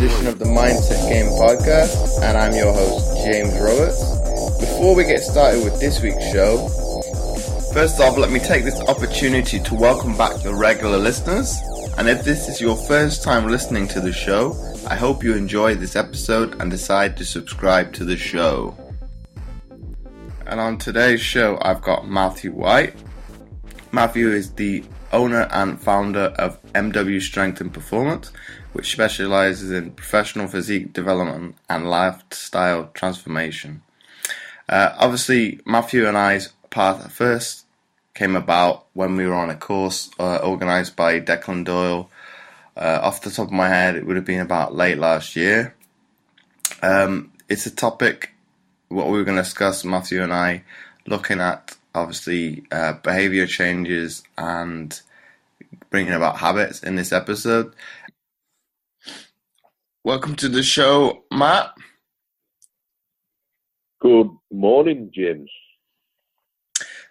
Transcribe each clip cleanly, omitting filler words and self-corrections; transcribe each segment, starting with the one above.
edition of the Mindset Game podcast, and I'm your host, James Roberts. Before we get started with this week's show, first off, let me take this opportunity to welcome back the regular listeners. And if this is your first time listening to the show, I hope you enjoy this episode and decide to subscribe to the show. And on today's show, I've got Matthew White. Matthew is the owner and founder of MW Strength and Performance, which specializes in professional physique development and lifestyle transformation. Obviously, Matthew and I's path first came about when we were on a course organized by Declan Doyle. Off the top of my head, it would have been about late last year. It's a topic, what we were going to discuss, Matthew and I, looking at obviously behavior changes and bringing about habits in this episode. Welcome to the show, Matt. Good morning, James.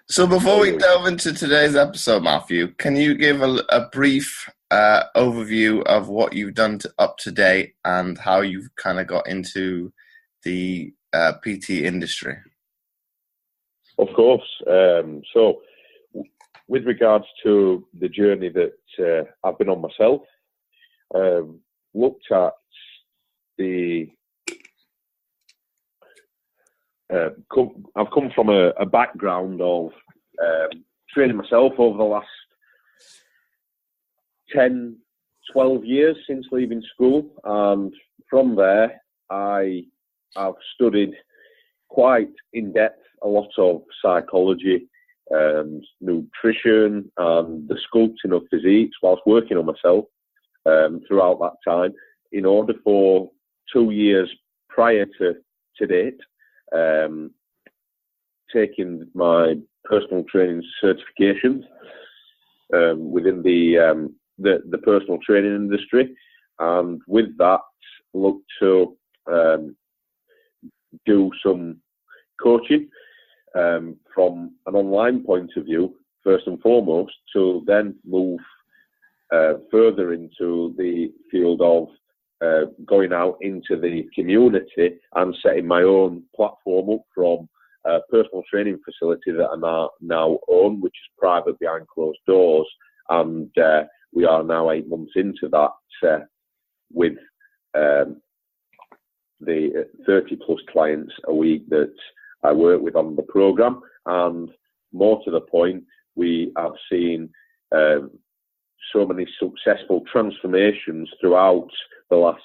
So before we delve into today's episode, Matthew, can you give a brief overview of what you've done up to date and how you've kind of got into the PT industry? Of course. So, with regards to the journey that I've been on myself, looked at the. I've come from a background of training myself over the last 10, 12 years since leaving school, and from there I've studied quite in depth a lot of psychology, nutrition, and the sculpting of physiques whilst working on myself throughout that time. In order for 2 years prior to date, taking my personal training certifications within the personal training industry, and with that look to do some coaching from an online point of view, first and foremost, to then move further into the field of going out into the community and setting my own platform up from a personal training facility that I now own, which is private behind closed doors. And we are now 8 months into that with the 30 plus clients a week that I work with on the program. And more to the point, we have seen so many successful transformations throughout the last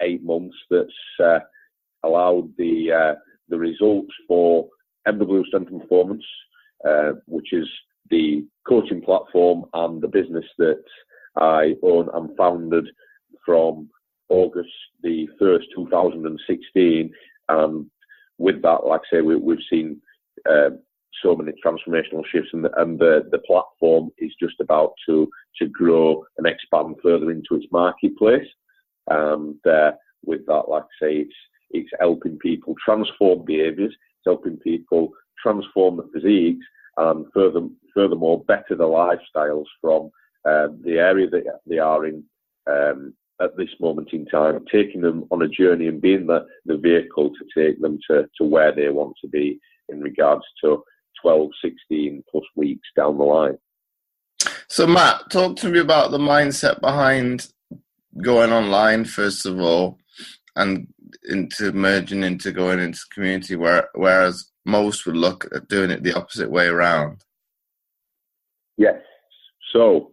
8 months that's allowed the results for MW Strength and Performance, which is the coaching platform and the business that I own and founded from August the 1st, 2016. And with that, like I say, we've seen so many transformational shifts, and the platform is just about to grow and expand further into its marketplace. And with that, like I say, it's helping people transform behaviours, it's helping people transform the physiques, and furthermore better their lifestyles from the area that they are in at this moment in time, taking them on a journey and being the vehicle to take them to where they want to be in regards to 12, 16 plus weeks down the line. So Matt, talk to me about the mindset behind going online, first of all, and into merging into going into community, whereas most would look at doing it the opposite way around. Yes. So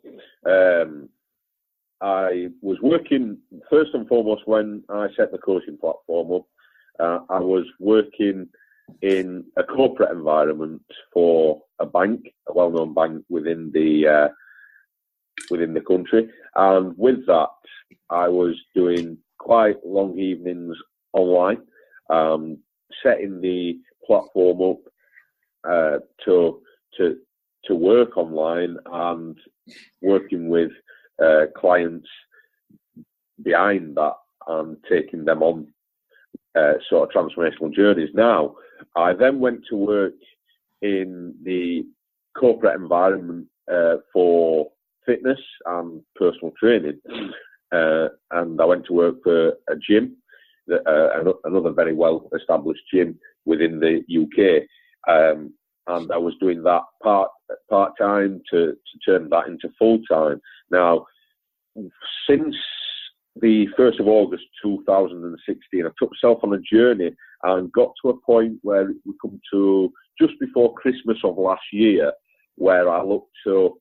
I was working, first and foremost, when I set the coaching platform up, I was working in a corporate environment for a bank, a well-known bank within the country. And with that, I was doing quite long evenings online, setting the platform up to work online and working with clients behind that and taking them on sort of transformational journeys. Now, I then went to work in the corporate environment for fitness and personal training. and I went to work for a gym, another very well-established gym within the UK, and I was doing that part-time to turn that into full-time. Now, since the 1st of August 2016, I took myself on a journey and got to a point where we come to just before Christmas of last year, where I looked to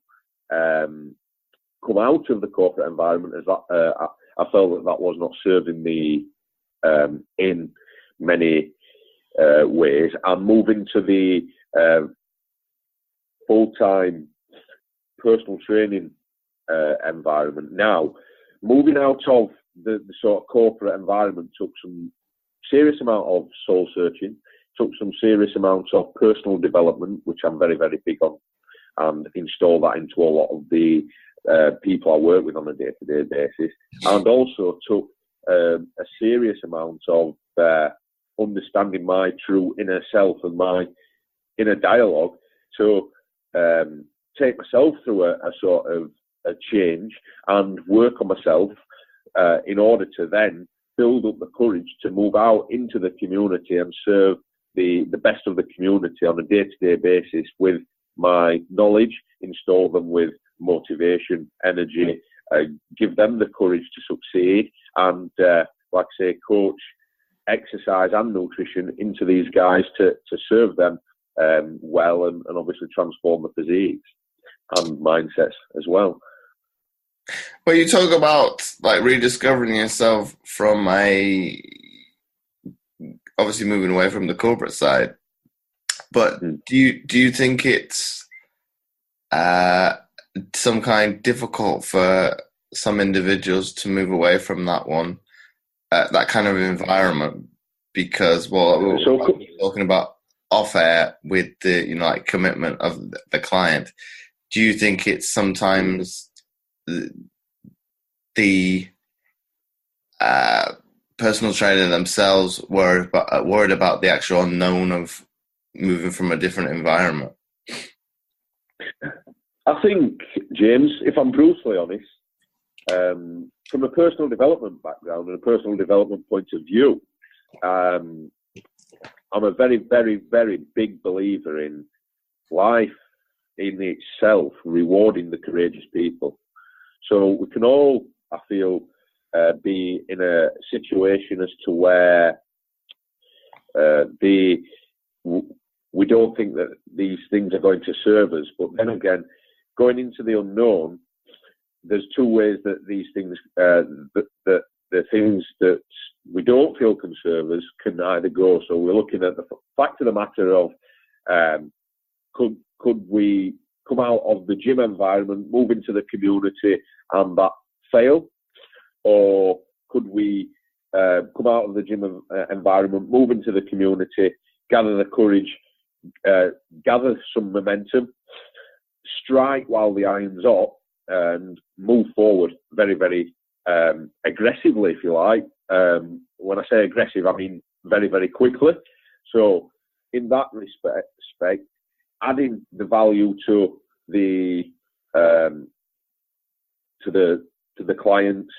come out of the corporate environment, as that I felt that was not serving me in many ways, and move into the full-time personal training environment. Now, moving out of the sort of corporate environment took some serious amount of soul searching, took some serious amounts of personal development, which I'm very, very big on, and install that into a lot of the people I work with on a day-to-day basis, and also took a serious amount of understanding my true inner self and my inner dialogue to take myself through a sort of a change and work on myself in order to then build up the courage to move out into the community and serve the best of the community on a day-to-day basis with my knowledge, install them with motivation, energy, give them the courage to succeed, and like I say, coach exercise and nutrition into these guys to serve them well, and obviously transform the physiques and mindsets as well. Well, you talk about like rediscovering yourself from obviously moving away from the corporate side, but do you think it's some kind difficult for some individuals to move away from that one, that kind of environment? Because, well, we're talking about off air with the like commitment of the client. Do you think it's sometimes the personal trainer themselves worried about the actual unknown of moving from a different environment? I think, James, if I'm brutally honest, from a personal development background and a personal development point of view, I'm a very, very, very big believer in life in itself rewarding the courageous people. So we can all, I feel, be in a situation as to where we don't think that these things are going to serve us. But then again, going into the unknown, there's two ways that these things, the things that we don't feel can serve us can either go. So we're looking at the fact of the matter of could we come out of the gym environment, move into the community, and that fail? Or could we come out of the gym environment, move into the community, gather the courage, gather some momentum, strike while the iron's hot, and move forward very, very aggressively, if you like. When I say aggressive, I mean very, very quickly. So in that respect, adding the value to the clients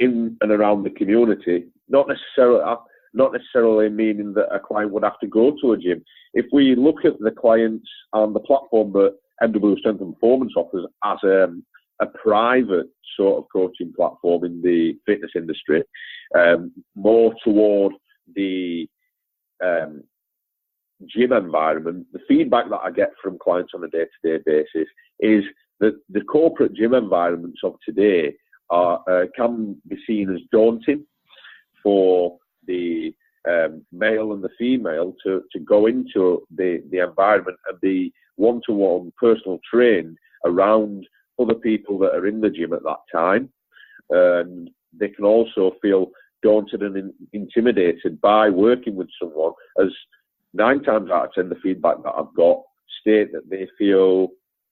in and around the community, not necessarily meaning that a client would have to go to a gym. If we look at the clients and the platform that MW Strength and Performance offers as a private sort of coaching platform in the fitness industry, more toward the gym environment, the feedback that I get from clients on a day-to-day basis is that the corporate gym environments of today can be seen as daunting for the male and the female to go into the environment and be one-to-one personal trained around other people that are in the gym at that time. And they can also feel daunted and intimidated by working with someone, as 9 times out of 10 the feedback that I've got state that they feel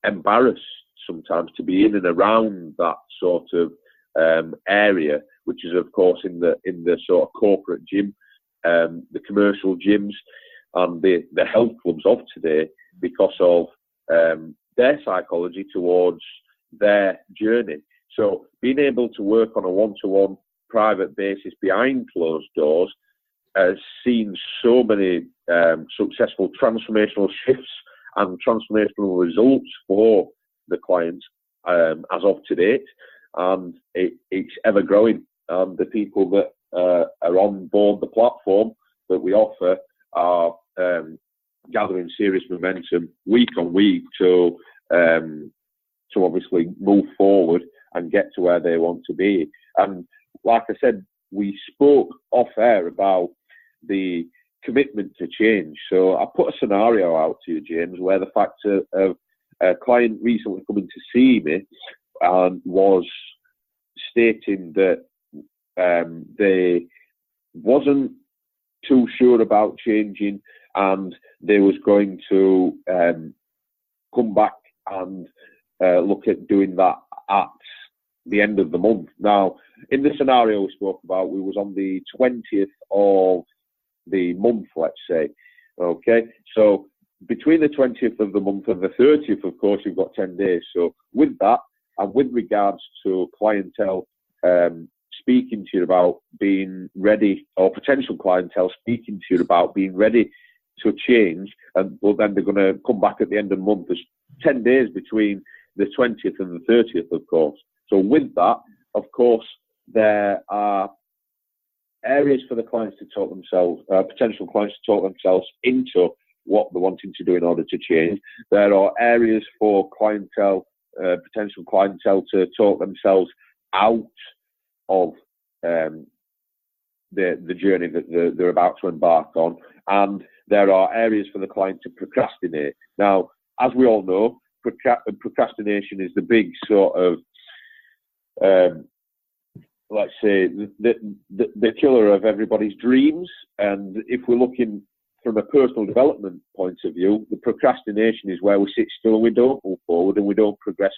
embarrassed sometimes to be in and around that sort of area, which is of course in the sort of corporate gym, the commercial gyms and the health clubs of today, because of their psychology towards their journey. So being able to work on a one-to-one private basis behind closed doors has seen so many successful transformational shifts and transformational results for the clients as of to date, and it's ever growing. The people that are on board the platform that we offer are gathering serious momentum week on week to obviously move forward and get to where they want to be. And like I said, we spoke off air about the commitment to change. So I put a scenario out to you, James, where the fact of a client recently coming to see me and was stating that they wasn't too sure about changing, and they was going to come back and look at doing that at the end of the month. Now, in the scenario we spoke about, we was on the 20th of the month, let's say. Okay, so between the 20th of the month and the 30th, of course, you've got 10 days. So with that, and with regards to clientele speaking to you about being ready, or potential clientele speaking to you about being ready to change, and well, then they're going to come back at the end of the month. There's 10 days between the 20th and the 30th, of course. So with that, of course, there are areas for the clients to talk themselves, potential clients to talk themselves into what they're wanting to do in order to change. There are areas for clientele, potential clientele, to talk themselves out of the journey that they're about to embark on. And there are areas for the client to procrastinate. Now, as we all know, procrastination is the big sort of, let's say, the killer of everybody's dreams. And if we're looking from a personal development point of view, the procrastination is where we sit still and we don't move forward and we don't progress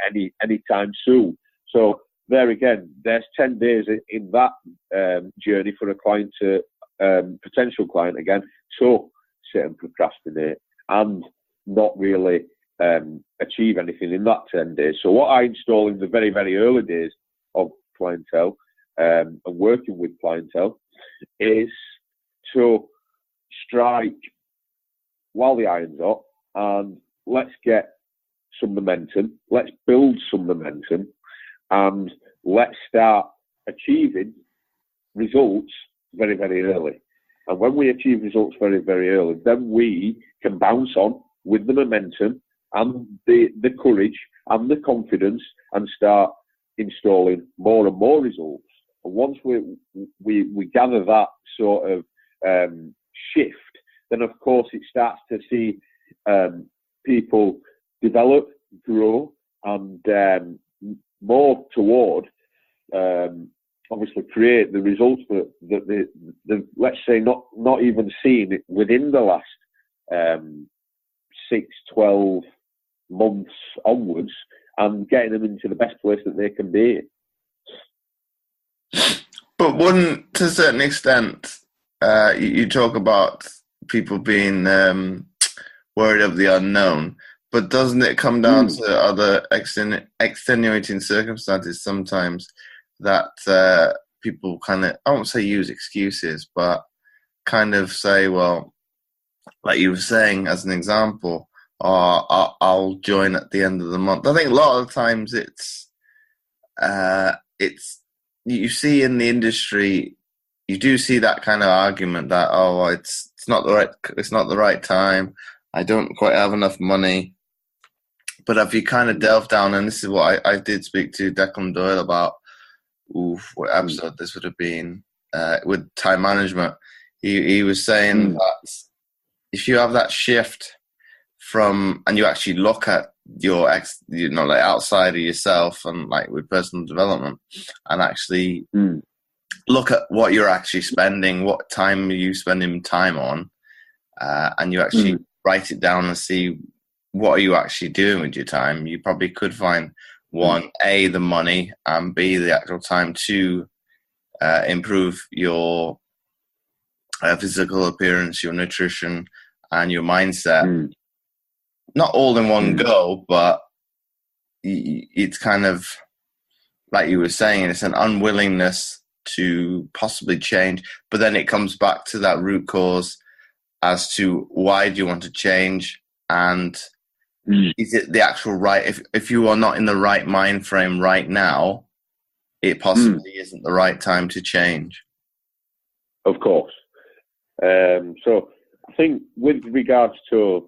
any time soon. So there again, there's 10 days in that journey for a client to, potential client again, to sit and procrastinate and not really achieve anything in that 10 days. So what I install in the very, very early days of clientele and working with clientele is to strike while the iron's hot, and let's get some momentum, let's build some momentum, and let's start achieving results very, very early. And when we achieve results very, very early, then we can bounce on with the momentum and the courage and the confidence and start installing more and more results. And once we gather that sort of shift, then of course it starts to see people develop, grow, and more toward obviously create the results that the let's say not even seen within the last 6, 12 months onwards, and getting them into the best place that they can be. But wouldn't, to a certain extent, you talk about people being worried of the unknown, but doesn't it come down to other extenuating circumstances sometimes that people kind of, I won't say use excuses, but kind of say, well, like you were saying as an example, I'll join at the end of the month. I think a lot of times it's you see in the industry, you do see that kind of argument that, oh, it's not the right time, I don't quite have enough money. But if you kind of delve down, and this is what I did speak to Declan Doyle about, what episode this would have been, with time management. He was saying that if you have that shift from, and you actually look at your like outside of yourself and like with personal development, and actually look at what you're actually spending, what time are you spending time on, and you actually write it down and see what are you actually doing with your time, you probably could find one, A, the money, and B, the actual time to improve your physical appearance, your nutrition, and your mindset. Not all in one go, but it's kind of like you were saying, it's an unwillingness to possibly change. But then it comes back to that root cause as to why do you want to change, and is it the actual right? If you are not in the right mind frame right now, it possibly isn't the right time to change. Of course. So I think with regards to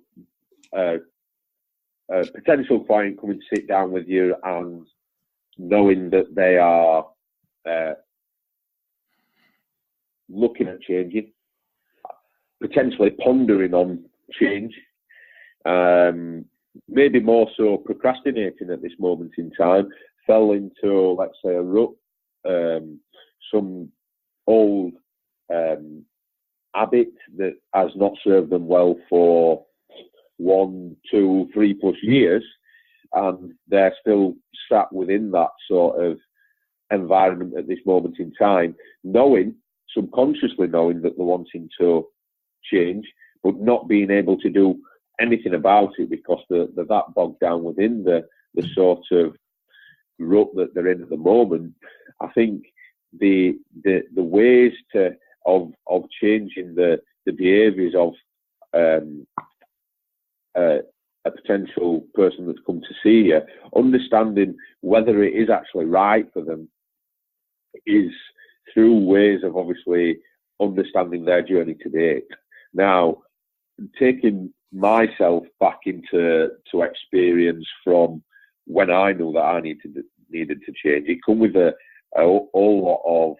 a potential client coming to sit down with you and knowing that they are looking at changing, potentially pondering on change, maybe more so procrastinating at this moment in time, fell into, let's say, a rut, some old habit that has not served them well for 1, 2, 3+ years, and they're still sat within that sort of environment at this moment in time, subconsciously knowing that they're wanting to change, but not being able to do anything about it because they're that bogged down within the sort of rut that they're in at the moment. I think the ways of changing the behaviours of a potential person that's come to see you, understanding whether it is actually right for them, is through ways of obviously understanding their journey to date. Now, taking myself back into experience from when I knew that I needed to change, it come with a whole lot of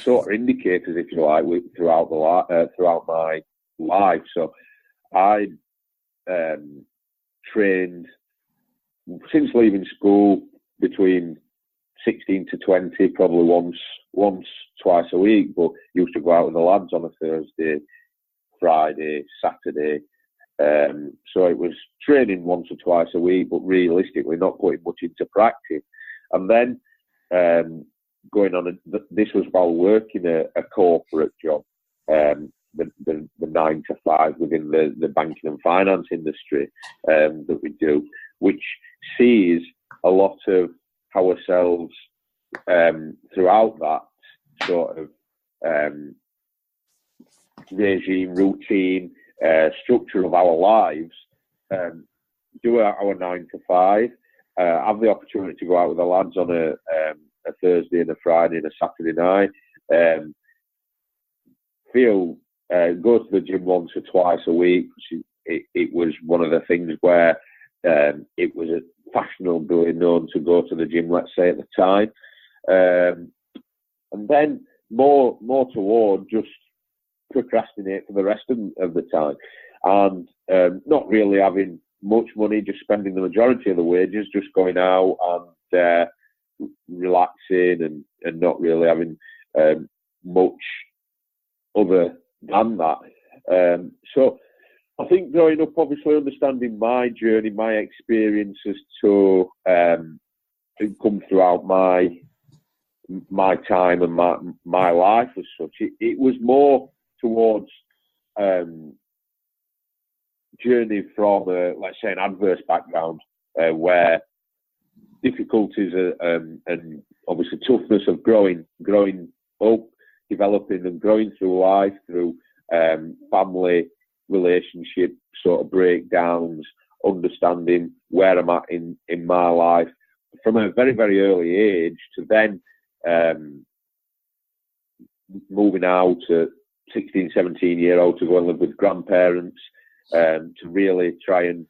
sort of indicators, if you like, throughout my life. So I trained since leaving school between 16 to 20, probably once, twice a week, but used to go out with the lads on a Thursday, Friday, Saturday. So it was training once or twice a week, but realistically not putting much into practice. And then going on, this was while working a corporate job, the 9 to 5 within the banking and finance industry that we do, which sees a lot of ourselves throughout that sort of regime, routine, structure of our lives, do our 9 to 5, have the opportunity to go out with the lads on a Thursday and a Friday and a Saturday night, go to the gym once or twice a week. It was one of the things where it was fashionably known to go to the gym, let's say, at the time, and then more toward just procrastinate for the rest of the time, and not really having much money, just spending the majority of the wages just going out and relaxing and not really having much other than that. So I think growing up, obviously understanding my journey, my experiences to come throughout my time and my life as such, it was more towards journey from let's say an adverse background where difficulties and obviously toughness of growing up, developing and growing through life, through family relationship sort of breakdowns, understanding where I'm at in my life from a very, very early age, to then moving out to 16, 17-year-old to go and live with grandparents, to really try and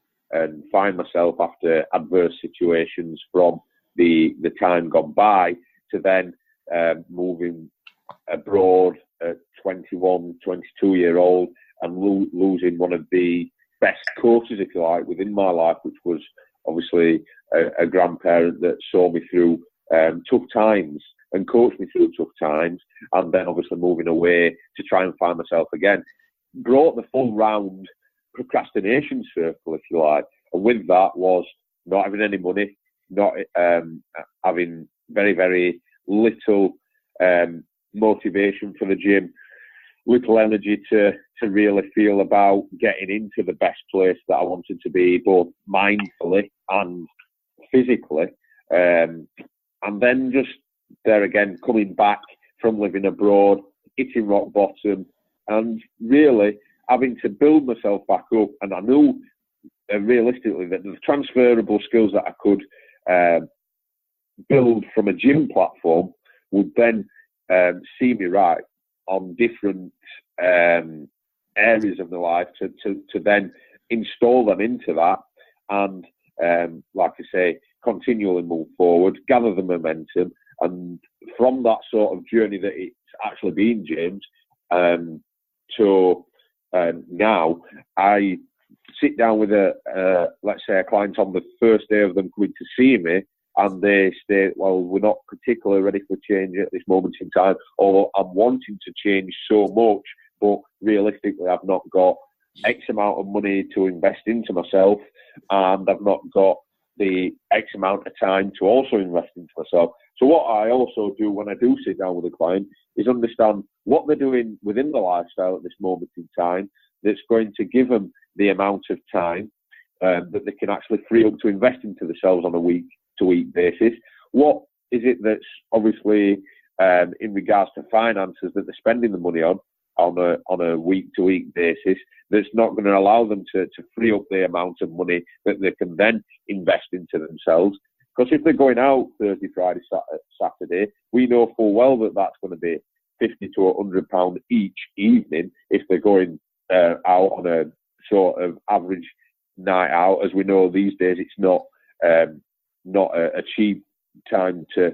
find myself after adverse situations from the time gone by, to then moving abroad at 21, 22-year-old and losing one of the best coaches, if you like, within my life, which was obviously a grandparent that saw me through tough times and coached me through tough times, and then obviously moving away to try and find myself again. Brought the full round procrastination circle, if you like, and with that was not having any money, not having very, very little motivation for the gym, little energy to really feel about getting into the best place that I wanted to be, both mindfully and physically, and then just there again coming back from living abroad, hitting rock bottom, and really having to build myself back up. And I knew realistically that the transferable skills that I could build from a gym platform would then see me right on different areas of my life to then install them into that, and like I say, continually move forward, gather the momentum, and from that sort of journey that it's actually been, James, to now, I sit down with let's say a client on the first day of them coming to see me, and they state, well, we're not particularly ready for change at this moment in time, or I'm wanting to change so much, but realistically I've not got X amount of money to invest into myself, and I've not got the X amount of time to also invest into myself. So what I also do when I do sit down with a client is understand what they're doing within the lifestyle at this moment in time that's going to give them the amount of time that they can actually free up to invest into themselves on a week-to-week basis. What is it that's obviously in regards to finances that they're spending the money on a week-to-week basis that's not going to allow them to free up the amount of money that they can then invest into themselves? Because if they're going out Thursday, Friday, Saturday, we know full well that that's going to be £50 to £100 each evening if they're going out on a sort of average night out. As we know these days, it's not a cheap time to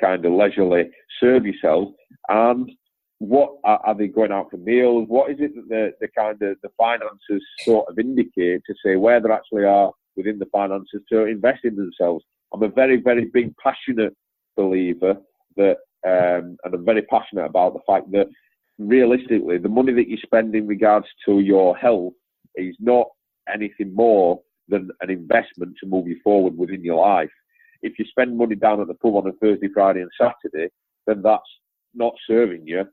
kind of leisurely serve yourself. And what are they going out for meals? What is it that the kind of the finances sort of indicate to say where they actually are within the finances to invest in themselves? I'm a very, very big passionate believer that, and I'm very passionate about the fact that realistically the money that you spend in regards to your health is not anything more than an investment to move you forward within your life. If you spend money down at the pub on a Thursday, Friday and Saturday, then that's not serving you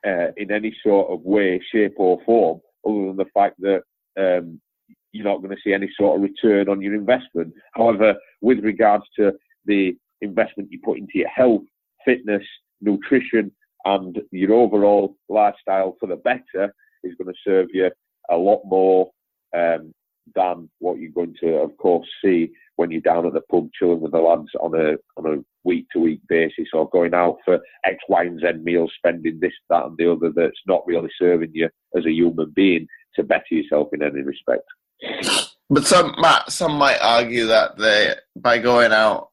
in any sort of way, shape or form, other than the fact that you're not going to see any sort of return on your investment. However, with regards to the investment you put into your health, fitness, nutrition and your overall lifestyle for the better is going to serve you a lot more than what you're going to, of course, see when you're down at the pub chilling with the lads on a week-to-week basis, or going out for X, Y, and Z meals, spending this, that, and the other that's not really serving you as a human being to better yourself in any respect. But some might argue that by going out,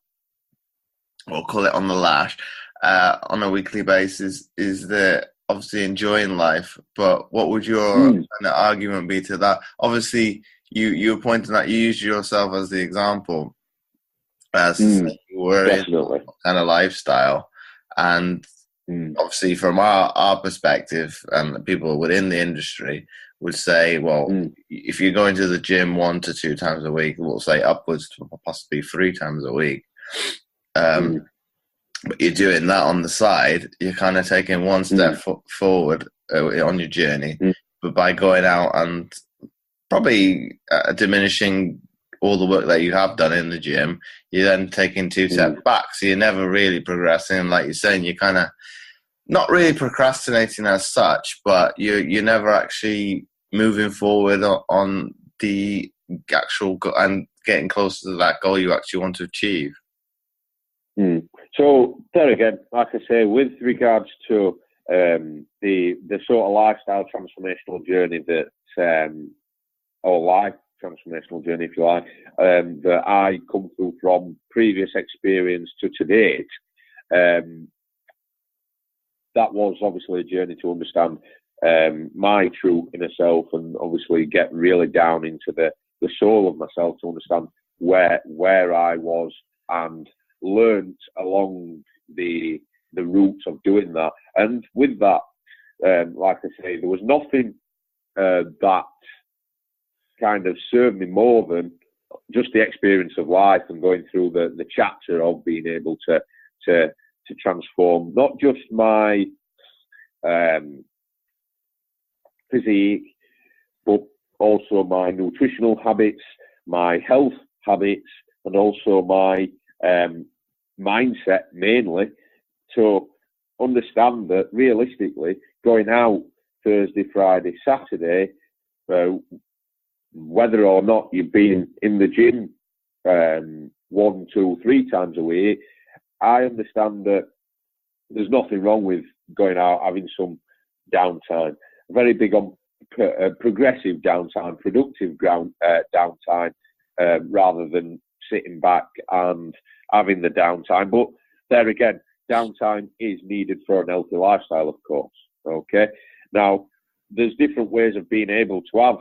we'll call it on the lash, on a weekly basis, is they're obviously enjoying life. But what would your kind of argument be to that? Obviously, you were pointing out, you used yourself as the example, as you were definitely. in kind of lifestyle. And obviously from our perspective, and people within the industry would say, well, if you're going to the gym 1 to 2 times a week, we'll say upwards to possibly 3 times a week. But you're doing that on the side, you're kind of taking one step forward on your journey. But by going out and probably diminishing all the work that you have done in the gym, you're then taking 2 steps back. So you're never really progressing. And like you're saying, you're kind of not really procrastinating as such, but you're never actually moving forward on the actual and getting closer to that goal you actually want to achieve. So there again, like I say, with regards to the sort of lifestyle transformational journey that, or life transformational journey, if you like, that I come through from previous experience to date, that was obviously a journey to understand my true inner self, and obviously get really down into the soul of myself to understand where I was, and learnt along the route of doing that. And with that, like I say, there was nothing that kind of served me more than just the experience of life and going through the chapter of being able to transform not just my physique, but also my nutritional habits, my health habits, and also my mindset mainly to understand that realistically going out Thursday, Friday, Saturday, whether or not you've been in the gym 1, 2, 3 times a week, I understand that there's nothing wrong with going out, having some downtime. Very big on progressive downtime, productive downtime, rather than sitting back and having the downtime. But there again, downtime is needed for an healthy lifestyle, of course. Okay. Now, there's different ways of being able to have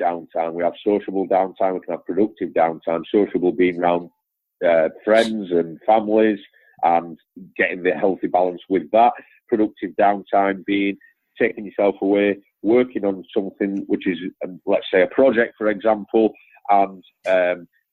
downtime. We have sociable downtime, we can have productive downtime. Sociable being around friends and families and getting the healthy balance with that. Productive downtime being taking yourself away, working on something which is, let's say, a project, for example, and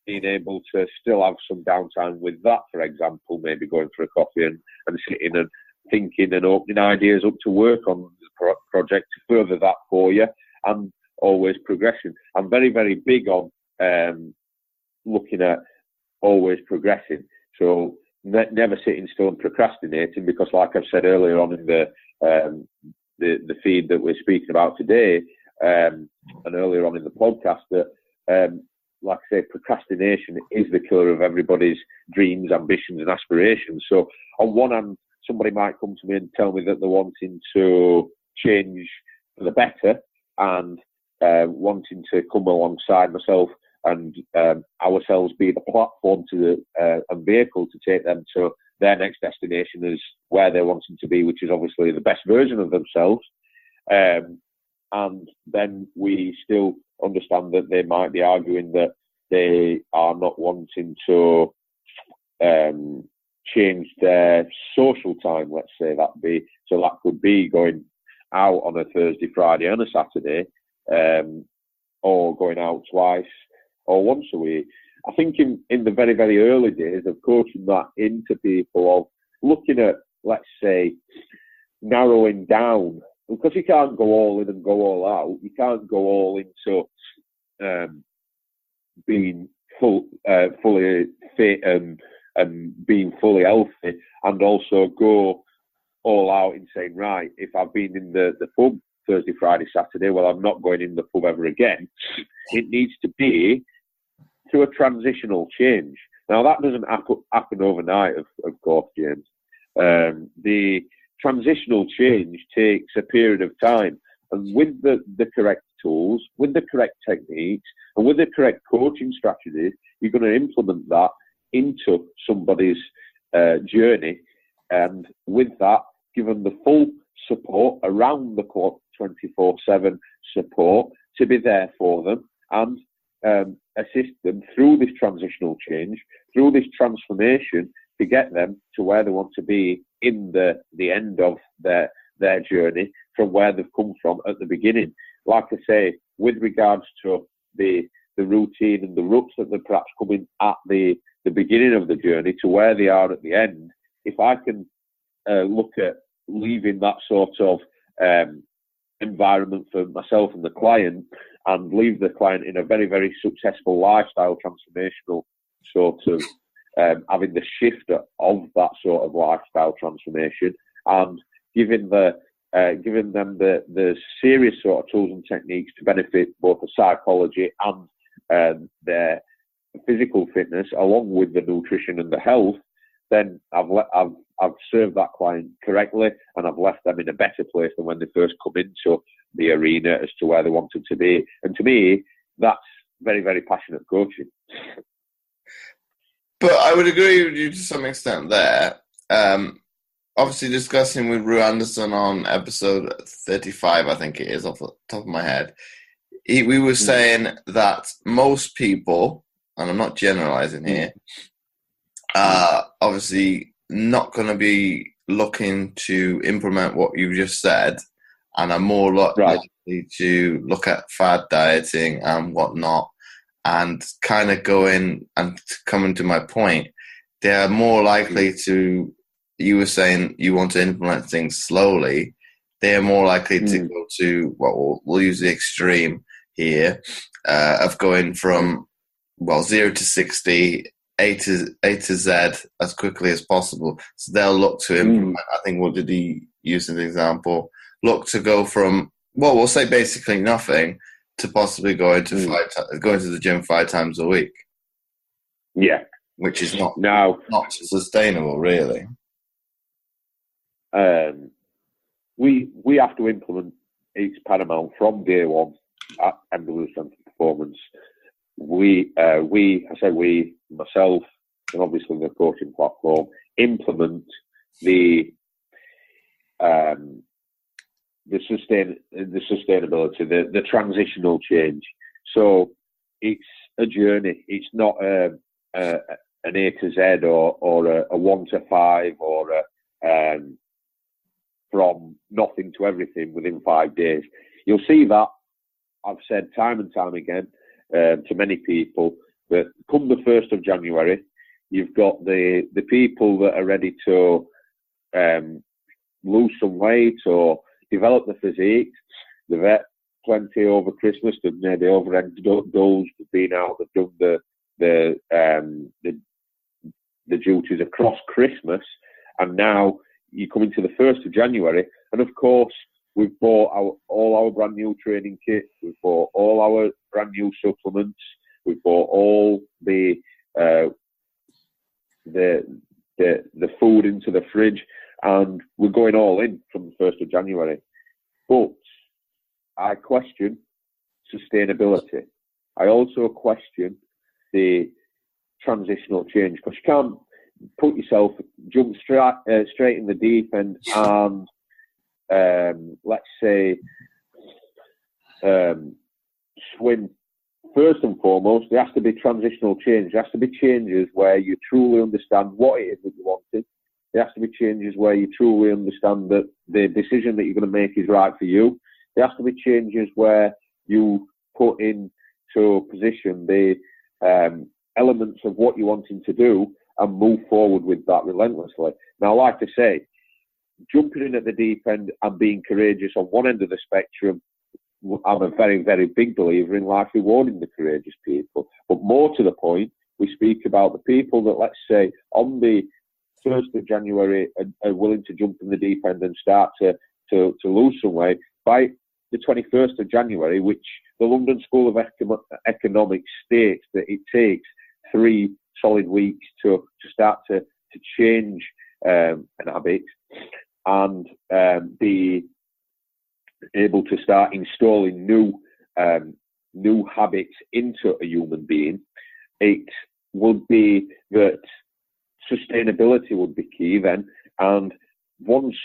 being able to still have some downtime with that, for example, maybe going for a coffee and sitting and thinking and opening ideas up to work on the project to further that for you, and always progression. I'm very, very big on looking at always progressing. So never sitting still and procrastinating, because like I've said earlier on in the feed that we're speaking about today, and earlier on in the podcast, that like I say, procrastination is the killer of everybody's dreams, ambitions and aspirations. So on one hand, somebody might come to me and tell me that they're wanting to change for the better and wanting to come alongside myself and ourselves be the platform to and vehicle to take them to their next destination is where they're wanting to be, which is obviously the best version of themselves. And then we still understand that they might be arguing that they are not wanting to change their social time, let's say that be. So that could be going out on a Thursday, Friday and a Saturday, or going out twice or once a week. I think in the very, very early days of coaching that into people, of looking at, let's say, narrowing down, because you can't go all in and go all out. You can't go all into being fully fit and being fully healthy, and also go all out in saying, right, if I've been in the pub Thursday, Friday, Saturday, well, I'm not going in the pub ever again. It needs to be through a transitional change. Now, that doesn't happen overnight, of course, James. The transitional change takes a period of time. And with the correct tools, with the correct techniques, and with the correct coaching strategies, you're going to implement that into somebody's journey. And with that, give them the full support, around the clock, 24/7 support, to be there for them and assist them through this transitional change, through this transformation, to get them to where they want to be in the end of their journey, from where they've come from at the beginning. Like I say, with regards to the routine and the ruts that they're perhaps coming at the beginning of the journey to where they are at the end, if I can look at leaving that sort of environment for myself and the client, and leave the client in a very, very successful lifestyle transformational sort of having the shift of that sort of lifestyle transformation, and giving them the serious sort of tools and techniques to benefit both the psychology and their physical fitness, along with the nutrition and the health, then I've served that client correctly, and I've left them in a better place than when they first come into the arena as to where they wanted to be. And to me, that's very, very passionate coaching. But I would agree with you to some extent there. Obviously, discussing with Rue Anderson on episode 35, I think it is, off the top of my head, we were saying that most people, and I'm not generalizing here, obviously not going to be looking to implement what you just said, and are more likely to look at fad dieting and whatnot, and kind of going, and coming to my point, they are more likely to, you were saying you want to implement things slowly, they are more likely to go to, well, we'll use the extreme here, of going from, 0 to 60 A to Z as quickly as possible. So they'll look to implement. I think, what did he use as an example? Look to go from, well, we'll say basically nothing to possibly going to going to the gym 5 times a week. Yeah, which is not sustainable, really. We have to implement. It's paramount from day one at Emblem Strength and Performance. Myself, and obviously the coaching platform, implement the sustainability, the transitional change. So it's a journey. It's not an A to Z or a 1 to 5 or from nothing to everything within 5 days. You'll see that I've said time and time again to many people that come the 1st of January, you've got the people that are ready to lose some weight or develop the physique. They've ate plenty over Christmas, they've made the overhead goals, they've been out, they've done the duties across Christmas, and now you come into the 1st of January, and of course we've bought all our brand new training kit, we've bought all our brand new supplements, we've bought all the food into the fridge, and we're going all in from the 1st of January. But I question sustainability. I also question the transitional change, because you can't put yourself, jump straight in the deep end and let's say swim. First and foremost, there has to be transitional change. There has to be changes where you truly understand what it is that you wanted. There has to be changes where you truly understand that the decision that you're going to make is right for you. There has to be changes where you put into position the elements of what you're wanting to do and move forward with that relentlessly. Now, I like to say, jumping in at the deep end and being courageous on one end of the spectrum, I'm a very, very big believer in life rewarding the courageous people. But more to the point, we speak about the people that, let's say, on the 1st of January are willing to jump in the deep end and start to lose some weight. By the 21st of January, which the London School of Economics states that it takes 3 solid weeks to start to change an habit and be able to start installing new habits into a human being, it would be that sustainability would be key then. And once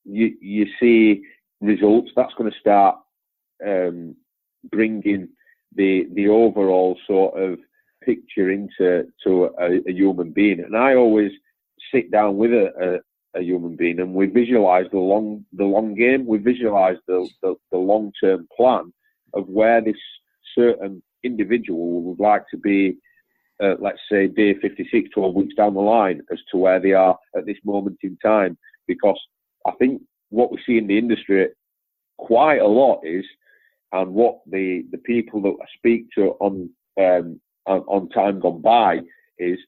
you see results, that's going to start bringing the overall sort of picture into a human being. And I always sit down with a human being and we visualize the long game. We visualize the long-term plan of where this certain individual would like to be, let's say day 56, 12 weeks down the line, as to where they are at this moment in time. Because I think what we see in the industry quite a lot is, and what the people that I speak to on time gone by is,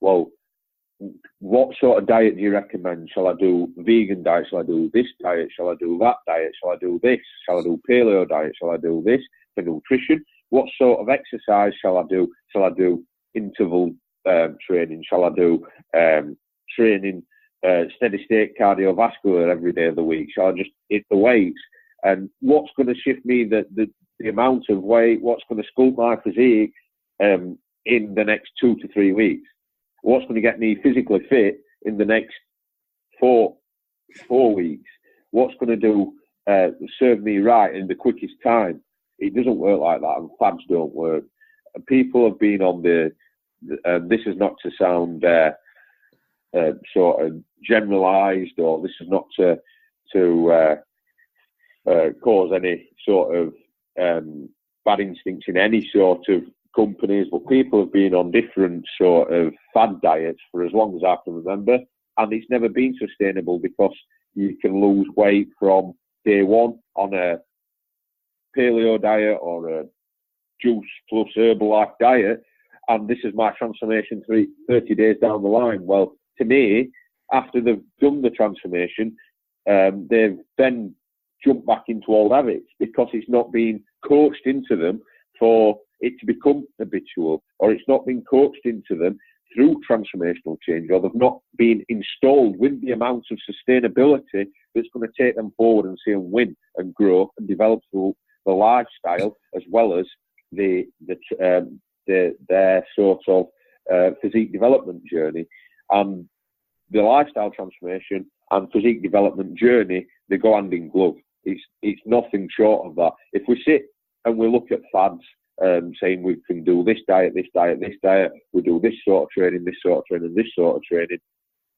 well, what sort of diet do you recommend? Shall I do vegan diet? Shall I do this diet? Shall I do that diet? Shall I do this? Shall I do paleo diet? Shall I do this for nutrition? What sort of exercise shall I do? Shall I do interval training? Shall I do training steady state cardiovascular every day of the week? Shall I just hit the weights? And what's going to shift me the amount of weight? What's going to sculpt my physique in the next 2 to 3 weeks? What's going to get me physically fit in the next 4 weeks? What's going to do serve me right in the quickest time? It doesn't work like that, and fads don't work. People have been on this is not to sound sort of generalised, or this is not to cause any sort of bad instincts in any sort of companies, but people have been on different sort of fad diets for as long as I can remember, and it's never been sustainable, because you can lose weight from day one on a paleo diet or a juice plus Herbalife diet, and this is my transformation 30 days down the line. Well, to me, after they've done the transformation, they've then jumped back into old habits because it's not being coached into them for it to become habitual, or it's not been coached into them through transformational change, or they've not been installed with the amount of sustainability that's going to take them forward and see them win and grow and develop through the lifestyle as well as their sort of physique development journey. And the lifestyle transformation and physique development journey, they go hand in glove. It's nothing short of that. If we sit and we look at fads, saying we can do this diet, we do this sort of training, this sort of training, this sort of training,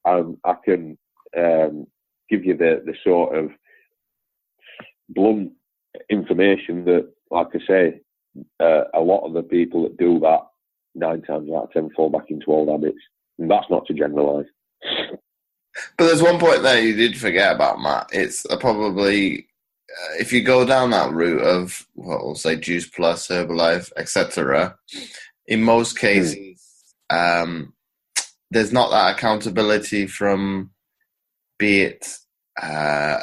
I can give you the sort of blunt information that, like I say, a lot of the people that do that 9 times out of 10 fall back into old habits. And that's not to generalise. But there's one point there you did forget about, Matt. It's probably, if you go down that route of, what we'll say, Juice Plus, Herbalife, etc., in most cases, there's not that accountability from, be it a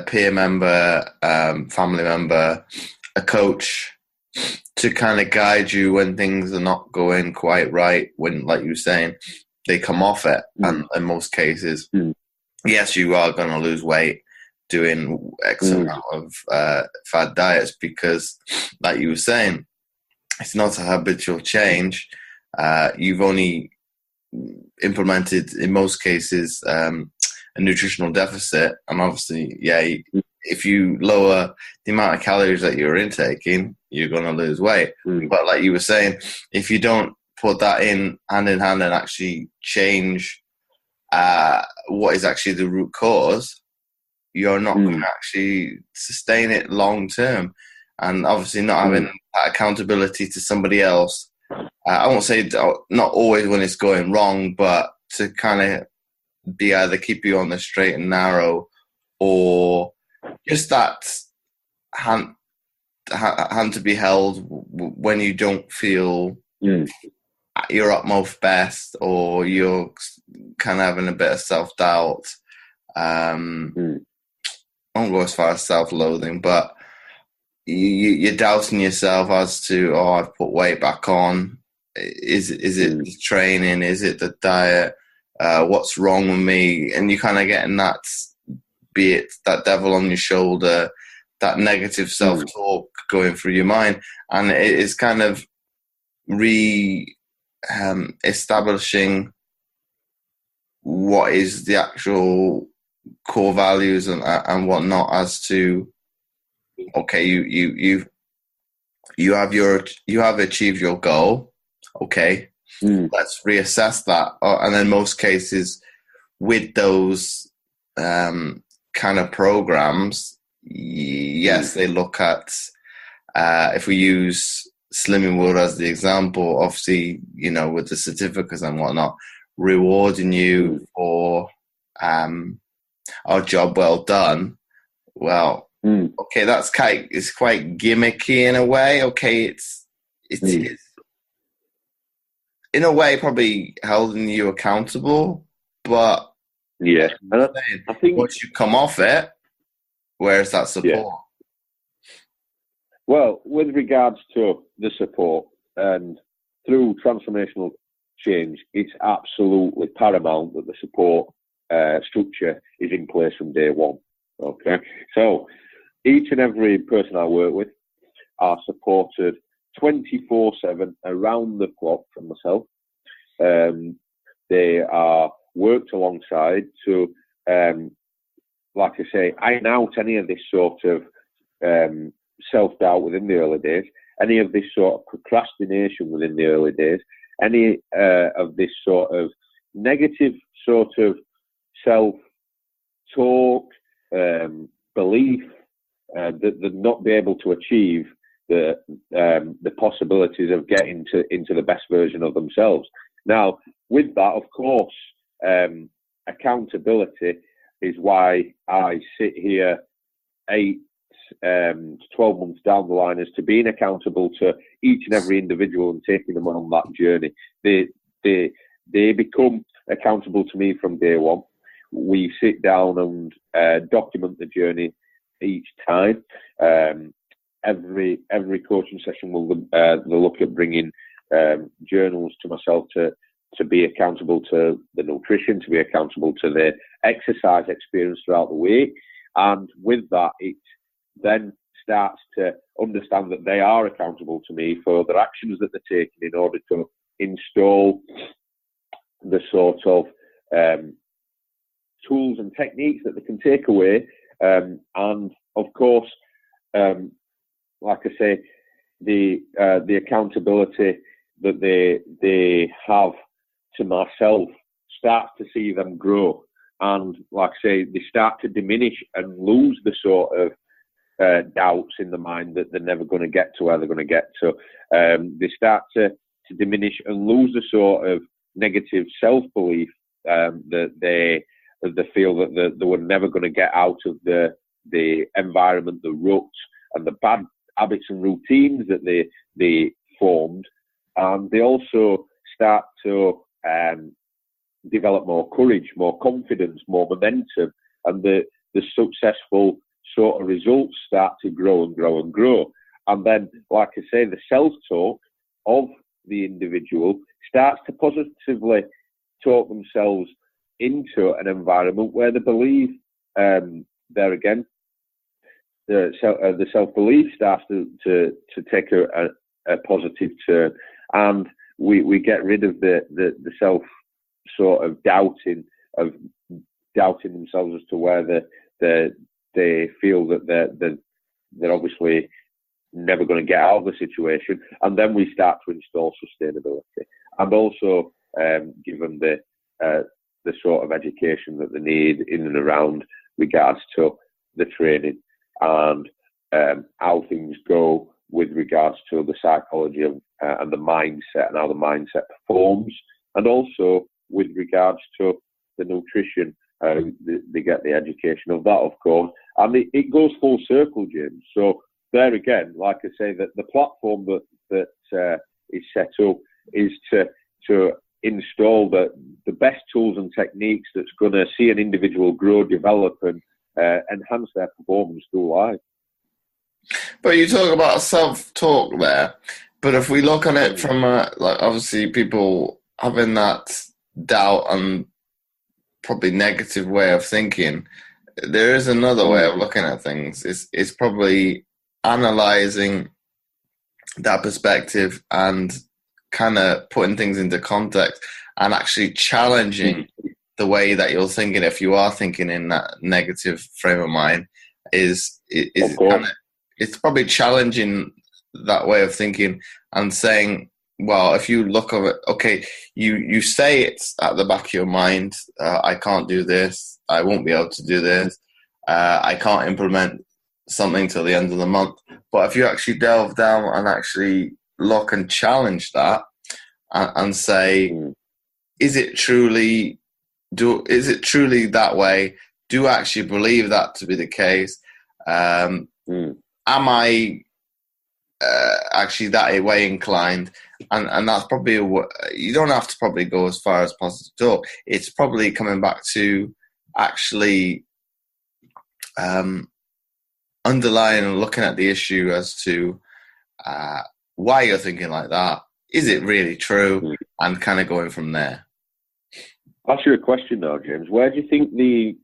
peer member, family member, a coach, to kind of guide you when things are not going quite right, when, like you were saying, they come off it. And in most cases, yes, you are going to lose weight doing X amount of fad diets because, like you were saying, it's not a habitual change. You've only implemented, in most cases, a nutritional deficit. And obviously, if you lower the amount of calories that you're intaking, you're going to lose weight. But like you were saying, if you don't put that in hand and actually change what is actually the root cause, you're not going to actually sustain it long term. And obviously not having that accountability to somebody else, I won't say not always when it's going wrong, but to kind of be either keep you on the straight and narrow, or just that hand to be held when you don't feel at your utmost best, or you're kind of having a bit of self-doubt. I won't go as far as self-loathing, but you're doubting yourself as to, I've put weight back on. Is it the training? Is it the diet? What's wrong with me? And you're kind of getting that, be it that devil on your shoulder, that negative self-talk going through your mind. And it is kind of establishing what is the actual core values and whatnot, as to, okay, you have achieved your goal. Okay, let's reassess that. And in most cases, with those kind of programs, yes, they look at, if we use Slimming World as the example, obviously, with the certificates and whatnot, rewarding you for our job well done. Well, okay, it's quite gimmicky in a way. Okay, it is in a way probably holding you accountable, but I think once you come off it, where's that support? Well, with regards to the support, and through transformational change, it's absolutely paramount that the support structure is in place from day one. Okay, so each and every person I work with are supported 24/7 around the clock from myself. They are worked alongside to, like I say, iron out any of this sort of self-doubt within the early days, any of this sort of procrastination within the early days, any of this sort of negative sort of self-talk, belief that they'd not be able to achieve the possibilities of getting into the best version of themselves. Now, with that, of course, accountability is why I sit here 8, to 12 months down the line as to being accountable to each and every individual and taking them on that journey. They become accountable to me from day one. We sit down and document the journey each time. Every coaching session will they'll look at bringing journals to myself to be accountable to the nutrition, to be accountable to the exercise experience throughout the week. And with that, it then starts to understand that they are accountable to me for their actions that they're taking in order to install the sort of tools and techniques that they can take away. And of course, like I say, the accountability that they have to myself starts to see them grow. And like I say, they start to diminish and lose the sort of doubts in the mind that they're never going to get to where they're going to get to. They start to diminish and lose the sort of negative self-belief that they feel that they were never going to get out of the environment, the ruts and the bad habits and routines that they formed. And they also start to develop more courage, more confidence, more momentum, and the successful sort of results start to grow and grow and grow. And then, like I say, the self-talk of the individual starts to positively talk themselves into an environment where they believe, there again, the self-belief starts to take a positive turn, and we get rid of the self sort of doubting themselves as to where they feel that they're obviously never going to get out of the situation. And then we start to install sustainability and also give them the sort of education that they need in and around regards to the training and how things go with regards to the psychology of, and the mindset and how the mindset performs, and also with regards to the nutrition. They get the education of that, of course, and it goes full circle, James. So there again, like I say, that the platform that is set up is to install the best tools and techniques that's going to see an individual grow, develop, and enhance their performance through life. But you talk about self-talk there, but if we look at it from like obviously people having that doubt and probably negative way of thinking, there is another way of looking at things. It's probably analyzing that perspective and kind of putting things into context and actually challenging the way that you're thinking. If you are thinking in that negative frame of mind, is kind of, it's probably challenging that way of thinking and saying, well, if you look at it, okay, you say it's at the back of your mind, I can't do this, I won't be able to do this, I can't implement something till the end of the month. But if you actually delve down and actually look and challenge that and say, is it truly that way? Do I actually believe that to be the case? Am I actually that way inclined? And that's probably you don't have to probably go as far as positive talk. It's probably coming back to actually underlying and looking at the issue as to why you're thinking like that. Is it really true? And kind of going from there. That's your question now, James. Where do you think the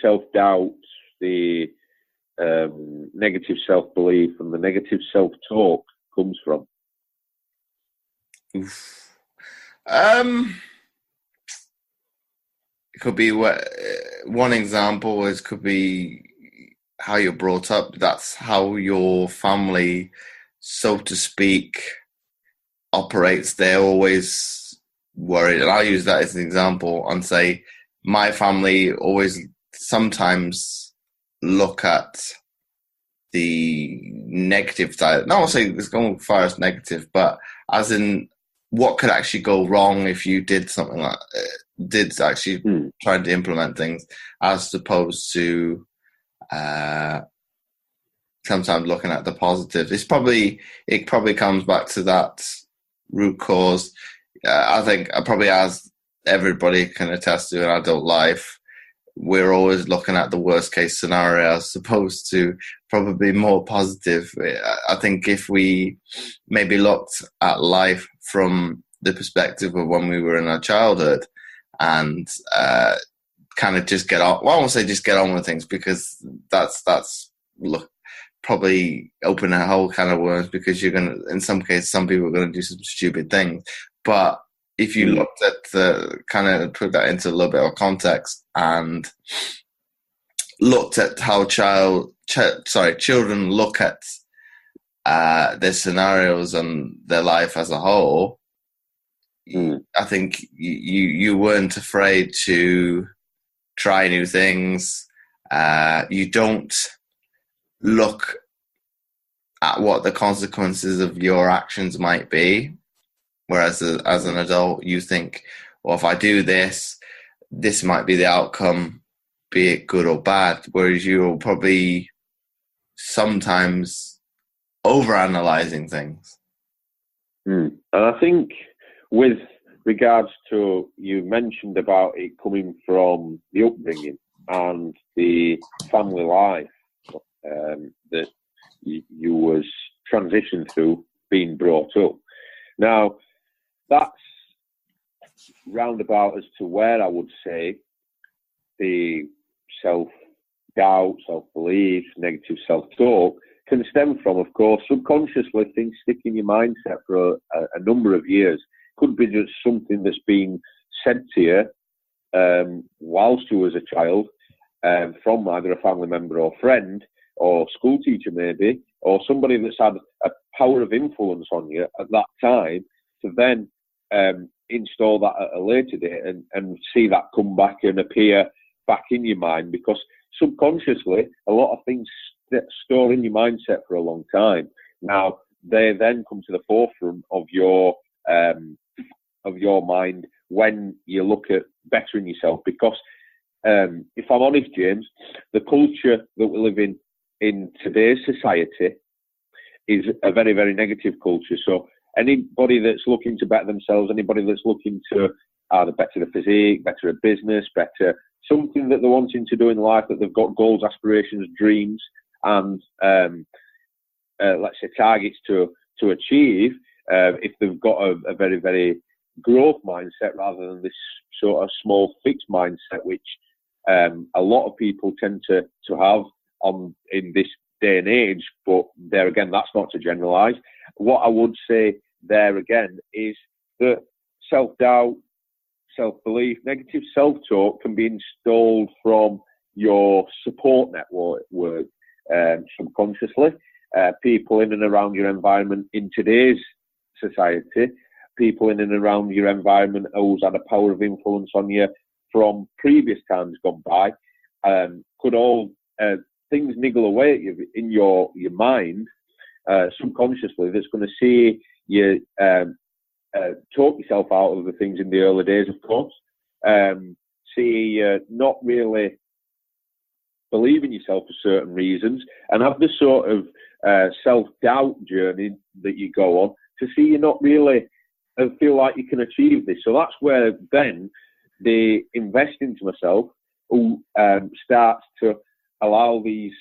self-doubt, the negative self-belief and the negative self-talk comes from? It could be one example is could be how you're brought up. That's how your family, so to speak, operates. They're always worried, and I'll use that as an example and say my family always sometimes look at the negative side. Not say it's going as far as negative, but as in what could actually go wrong if you did something like trying to implement things, as opposed to sometimes looking at the positives. It probably comes back to that root cause. I think probably, as everybody can attest to in adult life, we're always looking at the worst case scenario as opposed to probably more positive. I think if we maybe looked at life from the perspective of when we were in our childhood and kind of just get on, well, I won't say just get on with things, because that's look, probably open a whole can of worms, because you're going to, in some cases, some people are going to do some stupid things. But if you looked at the kind of put that into a little bit of context and looked at how children look at their scenarios and their life as a whole, I think you weren't afraid to try new things. You don't look at what the consequences of your actions might be. Whereas as an adult, you think, well, if I do this, this might be the outcome, be it good or bad. Whereas you're probably sometimes overanalyzing things. And I think with regards to, you mentioned about it coming from the upbringing and the family life that you was transitioned through being brought up. Now, that's roundabout as to where I would say the self-doubt, self-belief, negative self-talk can stem from. Of course, subconsciously, things stick in your mindset for a number of years. Could be just something that's been said to you whilst you was a child from either a family member or friend or school teacher maybe, or somebody that's had a power of influence on you at that time, to then install that at a later date and see that come back and appear back in your mind, because subconsciously a lot of things store in your mindset for a long time. Now they then come to the forefront of your mind when you look at bettering yourself, because if I'm honest, James, the culture that we live in today's society is a very, very negative culture. So anybody that's looking to better themselves, anybody that's looking to either better the physique, better a business, better something that they're wanting to do in life, that they've got goals, aspirations, dreams, and let's say targets to achieve, if they've got a very, very growth mindset rather than this sort of small fixed mindset, which a lot of people tend to have in this day and age. But there again, that's not to generalise. What I would say there again is that self-doubt, self-belief, negative self-talk can be installed from your support network subconsciously. People in and around your environment in today's society, people in and around your environment who's had a power of influence on you from previous times gone by, could all things niggle away at you in your mind subconsciously, that's going to see you talk yourself out of the things in the early days, of course. See you not really believe in yourself for certain reasons, and have this sort of self-doubt journey that you go on to see you not really feel like you can achieve this. So that's where then the invest into myself who starts to allow these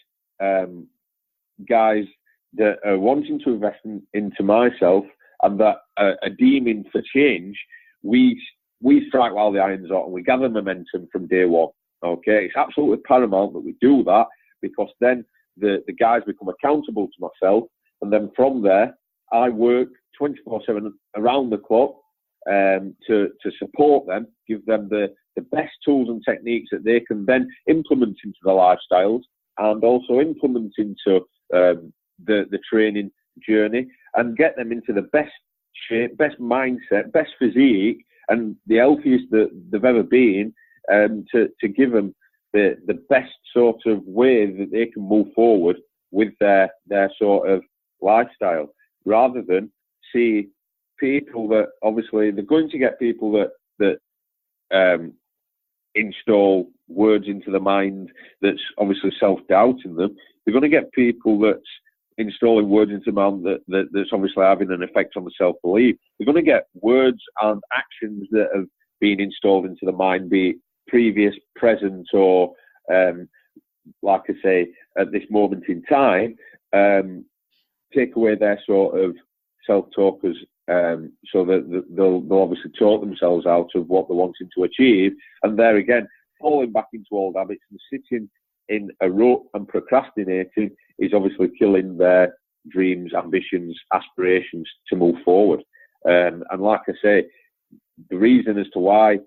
guys that are wanting to invest into myself and that are deeming for change, we strike while the iron's hot and we gather momentum from day one. Okay, it's absolutely paramount that we do that, because then the guys become accountable to myself, and then from there I work 24/7 around the clock to support them, give them the best tools and techniques that they can then implement into their lifestyles, and also implement into the training journey, and get them into the best shape, best mindset, best physique, and the healthiest that they've ever been, to give them the best sort of way that they can move forward with their sort of lifestyle, rather than see people that obviously they're going to get people that install words into the mind that's obviously self-doubting them, They're going to get people that's installing words into the mind that's obviously having an effect on the self-belief. They're going to get words and actions that have been installed into the mind, be it previous, present, or like I say, at this moment in time, take away their sort of self-talkers, so that they'll obviously talk themselves out of what they're wanting to achieve, and there again, falling back into old habits and sitting in a rut and procrastinating is obviously killing their dreams, ambitions, aspirations to move forward. And like I say, the reason as to why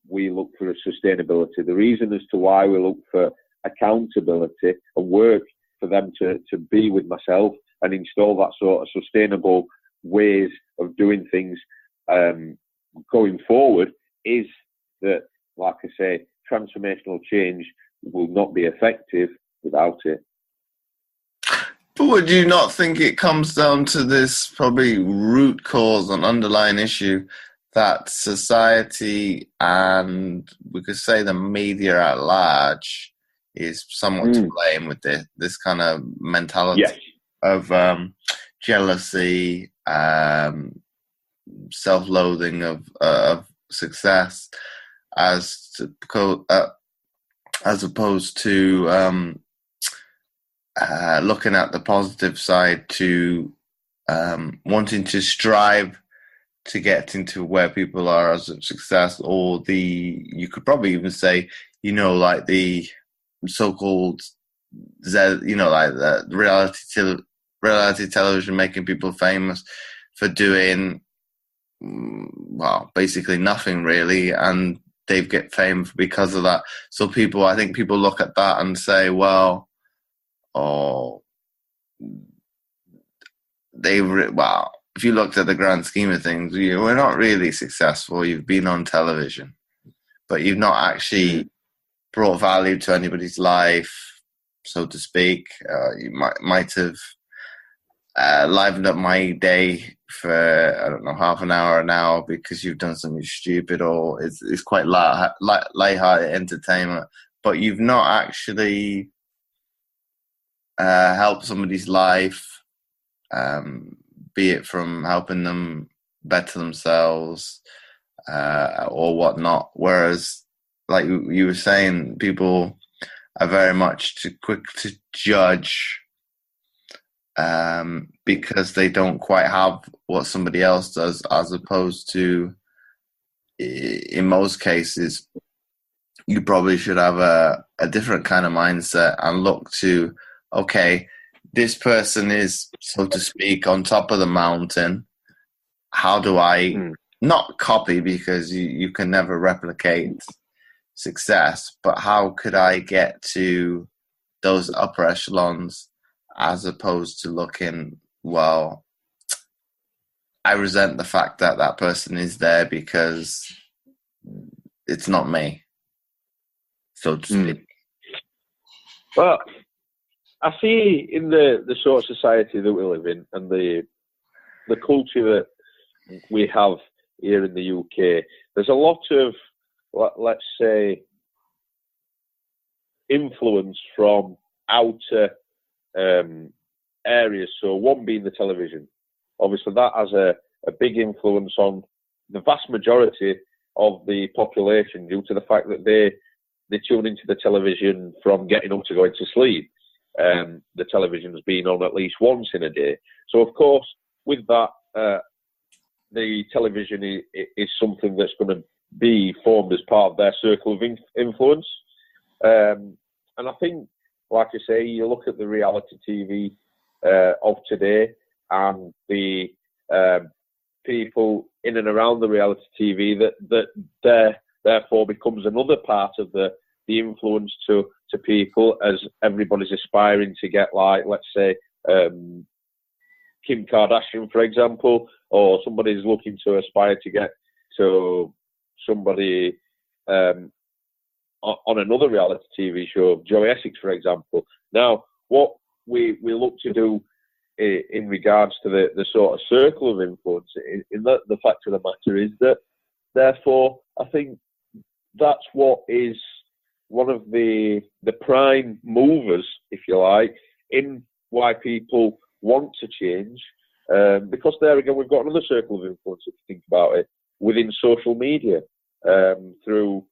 we look for sustainability, the reason as to why we look for accountability and work for them to be with myself and install that sort of sustainable ways of doing things going forward is that, like I say, transformational change will not be effective without it. But would you not think it comes down to this probably root cause and underlying issue that society and we could say the media at large is somewhat to blame with this kind of mentality of jealousy, self-loathing of success, as opposed to looking at the positive side, to wanting to strive to get into where people are as a success, or you could probably even say, like the so-called like the reality television making people famous for doing, well, basically nothing really, and they get fame because of that. So I think people look at that and say, well, if you looked at the grand scheme of things, we're not really successful. You've been on television, but you've not actually brought value to anybody's life, so to speak. You might have livened up my day for, I don't know, half an hour because you've done something stupid, or it's quite light-hearted entertainment, but you've not actually helped somebody's life, be it from helping them better themselves or whatnot. Whereas, like you were saying, people are very much too quick to judge because they don't quite have what somebody else does, as opposed to, in most cases, you probably should have a different kind of mindset and look to, okay, this person is, so to speak, on top of the mountain. How do I not copy, because you can never replicate success, but how could I get to those upper echelons, as opposed to looking, well, I resent the fact that that person is there because it's not me, so to speak. Well, I see in the sort of society that we live in and the culture that we have here in the UK, there's a lot of, let's say, influence from outer areas. So one being the television. Obviously that has a big influence on the vast majority of the population, due to the fact that they tune into the television from getting up to going to sleep. The television's been on at least once in a day. So of course, with that, the television is something that's going to be formed as part of their circle of influence. And I think, like I say, you look at the reality TV of today, and the people in and around the reality TV that therefore becomes another part of the influence to people, as everybody's aspiring to get, like, let's say, Kim Kardashian, for example, or somebody's looking to aspire to get to somebody on another reality TV show, Joey Essex, for example. Now, what we look to do in regards to the sort of circle of influence, in the fact of the matter is that, therefore, I think that's what is one of the prime movers, if you like, in why people want to change. Because there again, we've got another circle of influence, if you think about it, within social media, through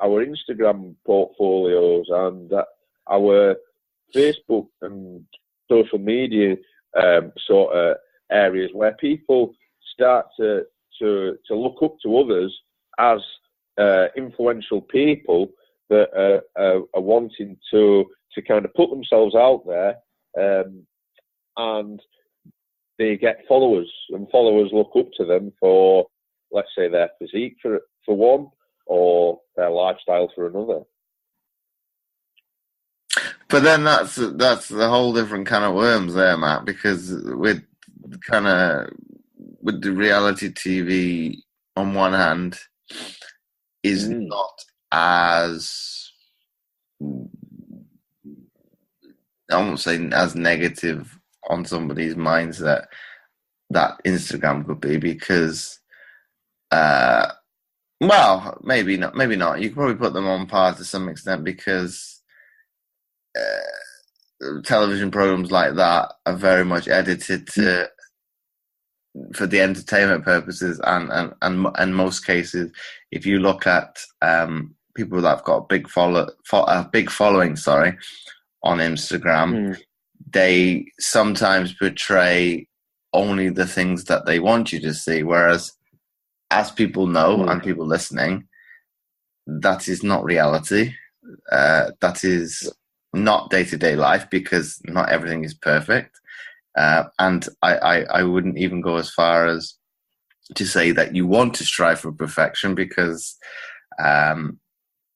our Instagram portfolios and our Facebook and social media sort of areas, where people start to look up to others as influential people that are wanting to kind of put themselves out there, and they get followers, and followers look up to them for, let's say, their physique for one, or their lifestyle for another. But then that's the whole different kind of worms there, Matt, because with the reality TV on one hand is not as, I won't say as negative on somebody's mindset that Instagram could be, because well, maybe not. You could probably put them on par to some extent, because television programs like that are very much edited for the entertainment purposes, and in most cases, if you look at people that have got a big following, on Instagram, they sometimes portray only the things that they want you to see, whereas, as people know and people listening, that is not reality. That is not day-to-day life, because not everything is perfect. And I wouldn't even go as far as to say that you want to strive for perfection, because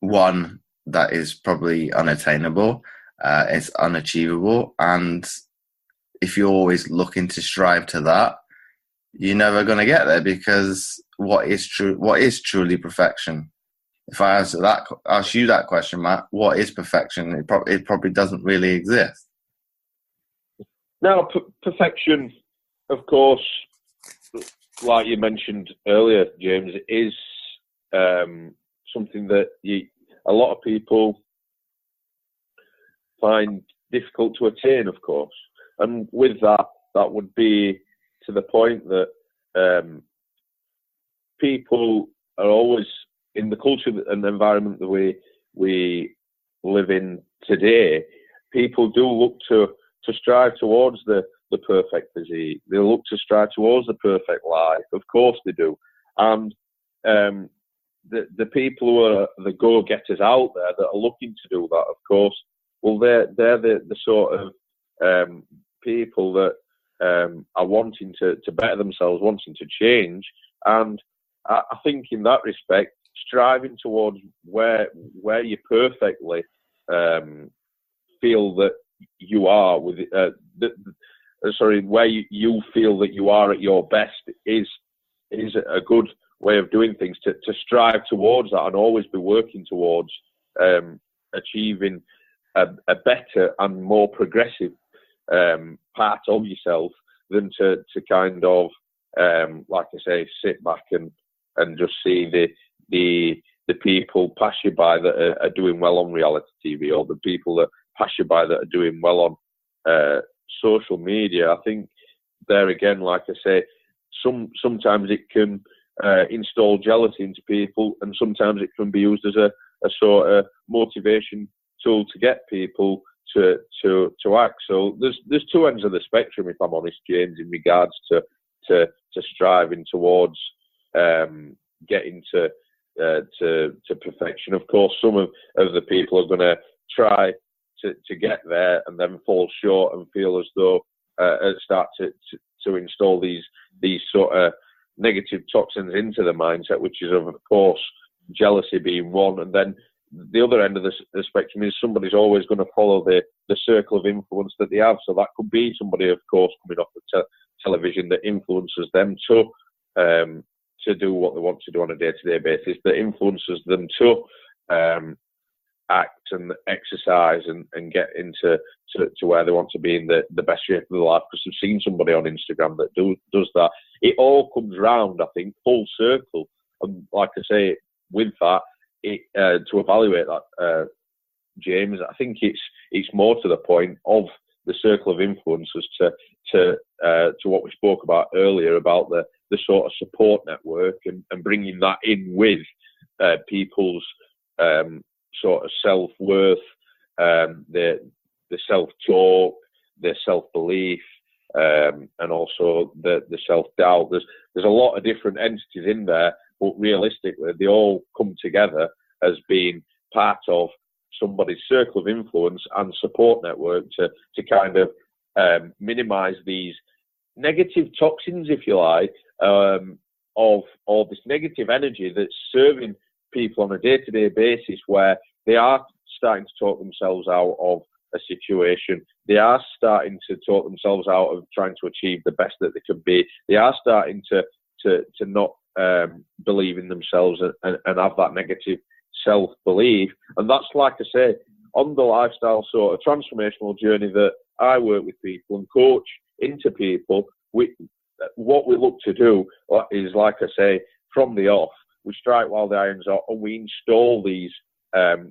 one, that is probably unattainable, it's unachievable, and if you're always looking to strive to that, you're never going to get there, because what is truly perfection? If I ask you that question, Matt, what is perfection? It probably doesn't really exist. Now, perfection, of course, like you mentioned earlier, James, is something that a lot of people find difficult to attain, of course. And with that would be to the point that people are always, in the culture and the environment that we live in today, people do look to strive towards the perfect physique. They look to strive towards the perfect life. Of course they do. And the people who are the go-getters out there that are looking to do that, of course, well, they're the sort of people that are wanting to better themselves, wanting to change. And I think in that respect, striving towards where you perfectly feel that you are with where you feel that you are at your best is a good way of doing things, to strive towards that and always be working towards achieving a better and more progressive part of yourself, than to kind of like I say, sit back and just see the people pass you by that are doing well on reality TV, or the people that pass you by that are doing well on social media. I think there again, like I say, sometimes it can install jealousy into people, and sometimes it can be used as a sort of motivation tool to get people to act. So there's two ends of the spectrum, if I'm honest, James, in regards to striving towards getting to perfection. Of course, some of the people are going to try to get there and then fall short and feel as though start to install these sort of negative toxins into the mindset, which is of course jealousy being one. And then the other end of the spectrum is somebody's always going to follow the circle of influence that they have. So that could be somebody, of course, coming off the television that influences them to do what they want to do on a day-to-day basis, that influences them to act and exercise and get into where they want to be in the best shape of their life, because they've seen somebody on Instagram that does that. It all comes round, I think, full circle. And like I say, with that, to evaluate that, James. I think it's more to the point of the circle of influencers to what we spoke about earlier about the sort of support network and bringing that in with people's sort of self-worth, the self-talk, their self-belief, and also the self-doubt. There's a lot of different entities in there, but realistically, they all come together as being part of somebody's circle of influence and support network to kind of minimise these negative toxins, if you like, of all this negative energy that's serving people on a day-to-day basis, where they are starting to talk themselves out of a situation. They are starting to talk themselves out of trying to achieve the best that they could be. They are starting to not believe in themselves and have that negative self-belief. And that's, like I say, on the lifestyle sort of transformational journey that I work with people and coach into people, what we look to do is, like I say, from the off, we strike while the iron's hot, and we install these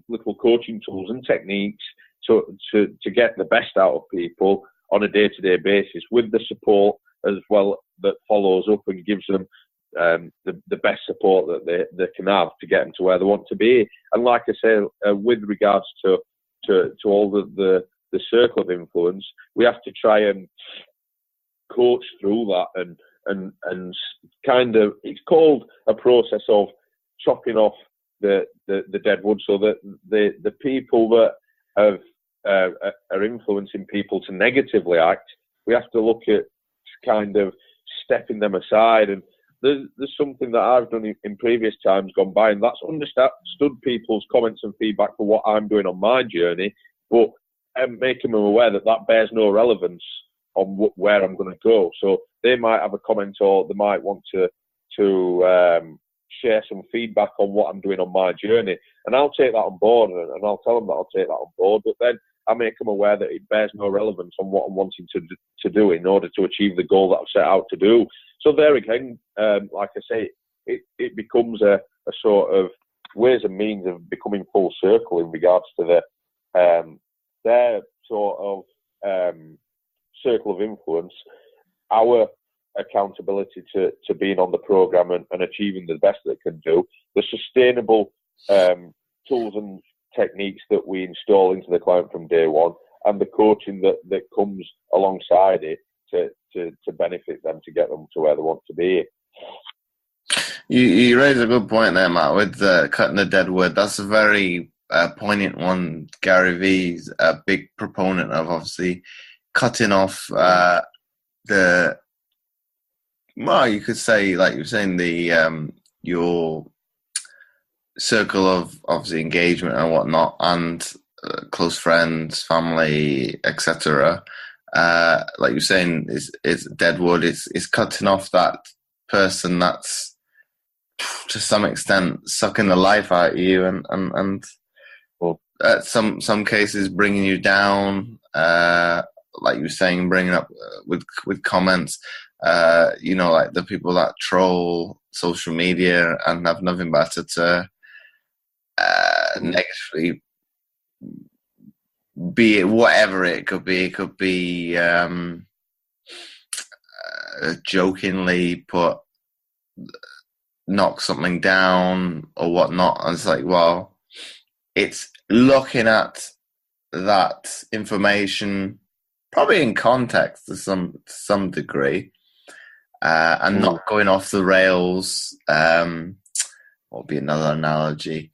little coaching tools and techniques to get the best out of people on a day-to-day basis, with the support as well that follows up and gives them the best support that they can have to get them to where they want to be. And like I say, with regards to all the circle of influence, we have to try and coach through that and kind of, it's called a process of chopping off the dead wood, so that the people that are influencing people to negatively act, we have to look at kind of stepping them aside. And there's something that I've done in previous times gone by, and that's understood people's comments and feedback for what I'm doing on my journey, but making them aware that bears no relevance on where I'm going to go. So they might have a comment, or they might want to share some feedback on what I'm doing on my journey, and I'll take that on board, and I'll tell them that I'll take that on board, but then I make them aware that it bears no relevance on what I'm wanting to do in order to achieve the goal that I've set out to do. So there again, like I say, it becomes a sort of ways and means of becoming full circle in regards to their sort of circle of influence, our accountability to being on the program and achieving the best that it can do, the sustainable tools and techniques that we install into the client from day one, and the coaching that comes alongside it to benefit them, to get them to where they want to be. You raise a good point there, Matt, with cutting the dead wood. That's a very poignant one. Gary Vee's a big proponent of, obviously, cutting off you could say, like you were saying, your circle of, obviously, engagement and whatnot, and close friends, family, etc. Like you're saying, it's dead wood. It's cutting off that person that's, to some extent, sucking the life out of you, and well, at some cases bringing you down. Like you were saying, bringing up with comments. Like the people that troll social media and have nothing better to negatively, be it whatever it could be. It could be jokingly knock something down or whatnot. And it's like, well, it's looking at that information probably in context to some degree, and not going off the rails. What would be another analogy?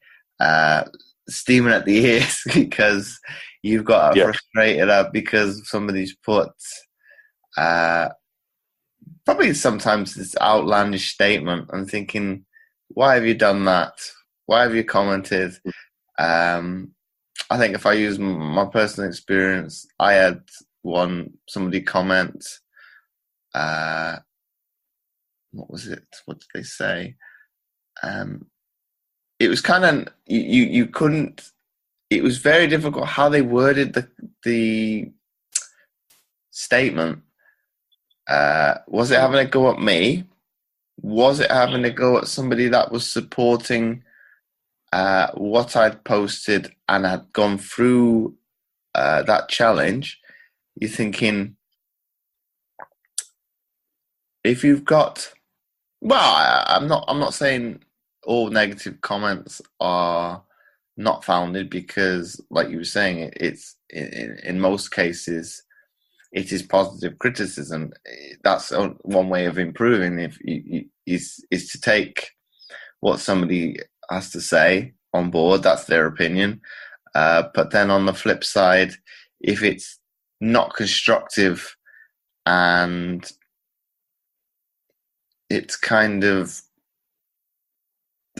Steaming at the ears because you've got frustrated at because somebody's put probably sometimes this outlandish statement, and thinking, why have you done that? Why have you commented? I think if I use my personal experience, I had somebody comment, what was it? What did they say? It was kind of, you couldn't, it was very difficult how they worded the statement. Was it having to go at me? Was it having to go at somebody that was supporting what I'd posted and had gone through that challenge, you're thinking, if you've got, well, I'm not saying all negative comments are not founded, because, like you were saying, it's in most cases it is positive criticism. That's one way of improving. If is to take what somebody has to say on board. That's their opinion. But then on the flip side, if it's not constructive and it's kind of,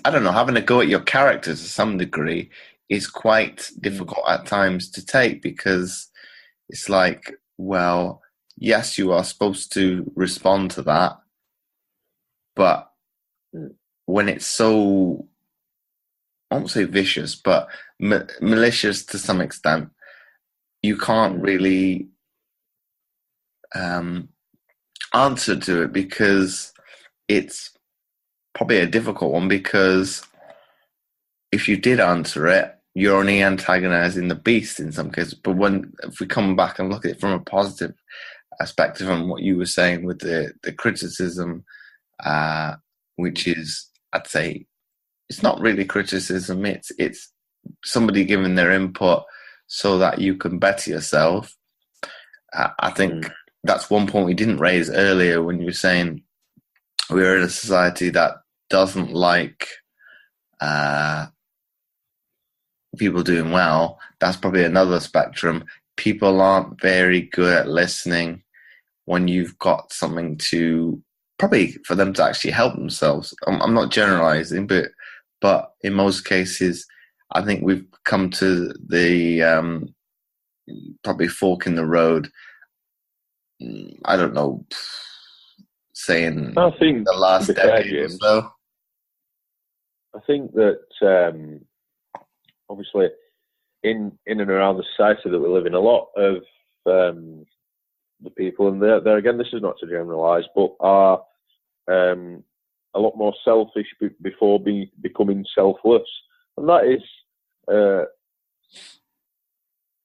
I don't know, having a go at your character to some degree is quite difficult at times to take, because it's like, well, yes, you are supposed to respond to that, but when it's so, I won't say vicious, but malicious to some extent, you can't really answer to it, because it's probably a difficult one, because if you did answer it, you're only antagonizing the beast in some cases. But if we come back and look at it from a positive perspective, and what you were saying with the criticism, which is, I'd say, it's not really criticism, it's somebody giving their input so that you can better yourself. I think that's one point we didn't raise earlier when you were saying we're in a society that doesn't like people doing well. That's probably another spectrum. People aren't very good at listening when you've got something to, probably for them to actually help themselves. I'm not generalizing, but in most cases, I think we've come to the probably fork in the road. I don't know, saying I think the last decade or so. I think that obviously in and around the society that we live in, a lot of the people, and there again, this is not to generalise, but are a lot more selfish before becoming selfless, and that is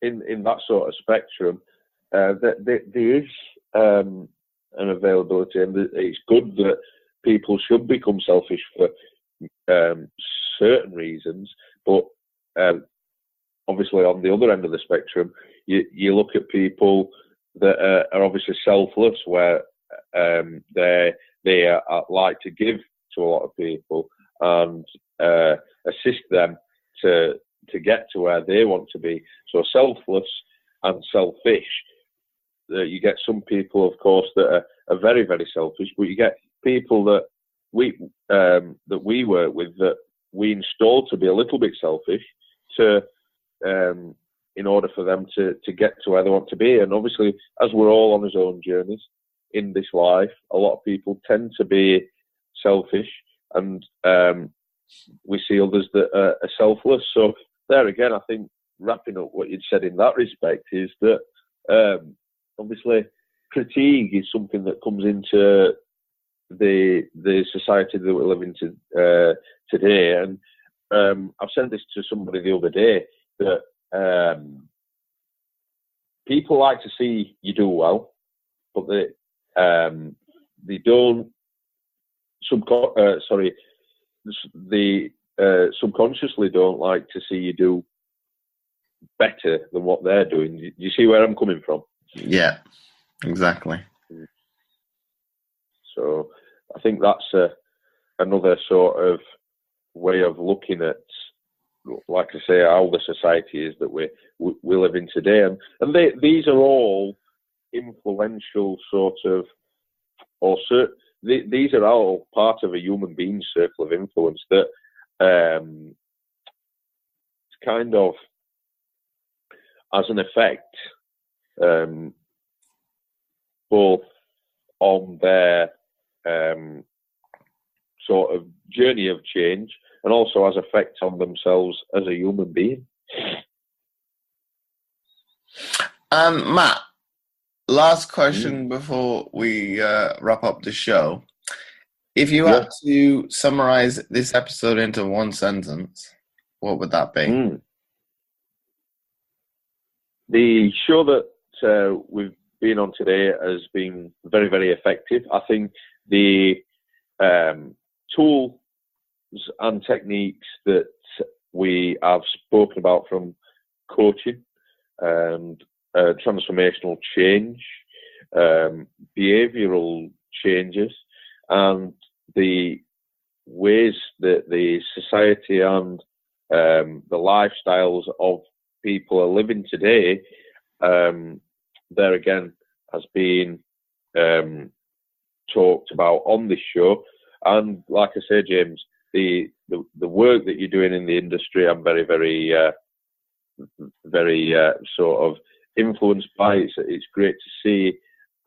in that sort of spectrum. There is an availability, and it's good that people should become selfish for certain reasons, but obviously on the other end of the spectrum, you look at people that are obviously selfless, where they like to give to a lot of people and assist them to get to where they want to be. So selfless and selfish. You get some people, of course, that are very, very selfish, but you get people that we work with that we install to be a little bit selfish in order for them to get to where they want to be. And obviously, as we're all on our own journeys in this life, a lot of people tend to be selfish, and we see others that are selfless. So there again, I think wrapping up what you'd said in that respect is that obviously critique is something that comes into the society that we live in today. And I've said this to somebody the other day, that people like to see you do well, but they don't subconsciously don't like to see you do better than what they're doing. Do you see where I'm coming from? Yeah, exactly. So I think that's another sort of way of looking at, like I say, how the society is that we live in today. And these are all influential sort of, these are all part of a human being's circle of influence that kind of has an effect both on their sort of journey of change, and also has effect on themselves as a human being. Matt, last question before we wrap up the show. If you had to summarize this episode into one sentence, what would that be? The show that we've been on today has been very, very effective. I think the tools and techniques that we have spoken about, from coaching and transformational change, behavioural changes, and the ways that the society and the lifestyles of people are living today, there again has been talked about on this show. And like I say, James, the work that you're doing in the industry, I'm very, very, very sort of influenced by. It's great to see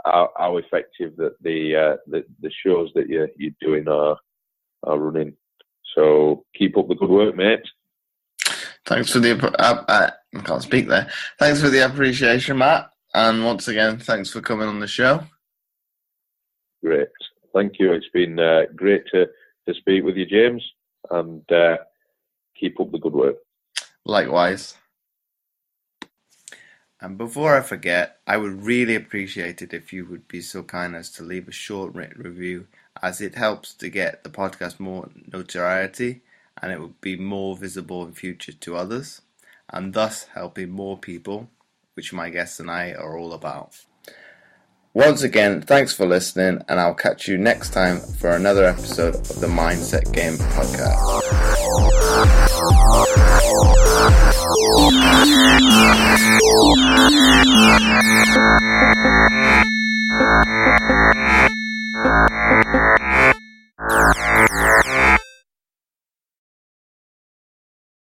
how effective that the shows that you're doing are running. So keep up the good work, mate. Thanks for the I can't speak there. Thanks for the appreciation, Matt. And once again, thanks for coming on the show. Great. Thank you. It's been great to speak with you, James, and keep up the good work. Likewise. And before I forget, I would really appreciate it if you would be so kind as to leave a short written review, as it helps to get the podcast more notoriety, and it would be more visible in future to others, and thus helping more people, which my guests and I are all about. Once again, thanks for listening, and I'll catch you next time for another episode of the Mindset Game Podcast.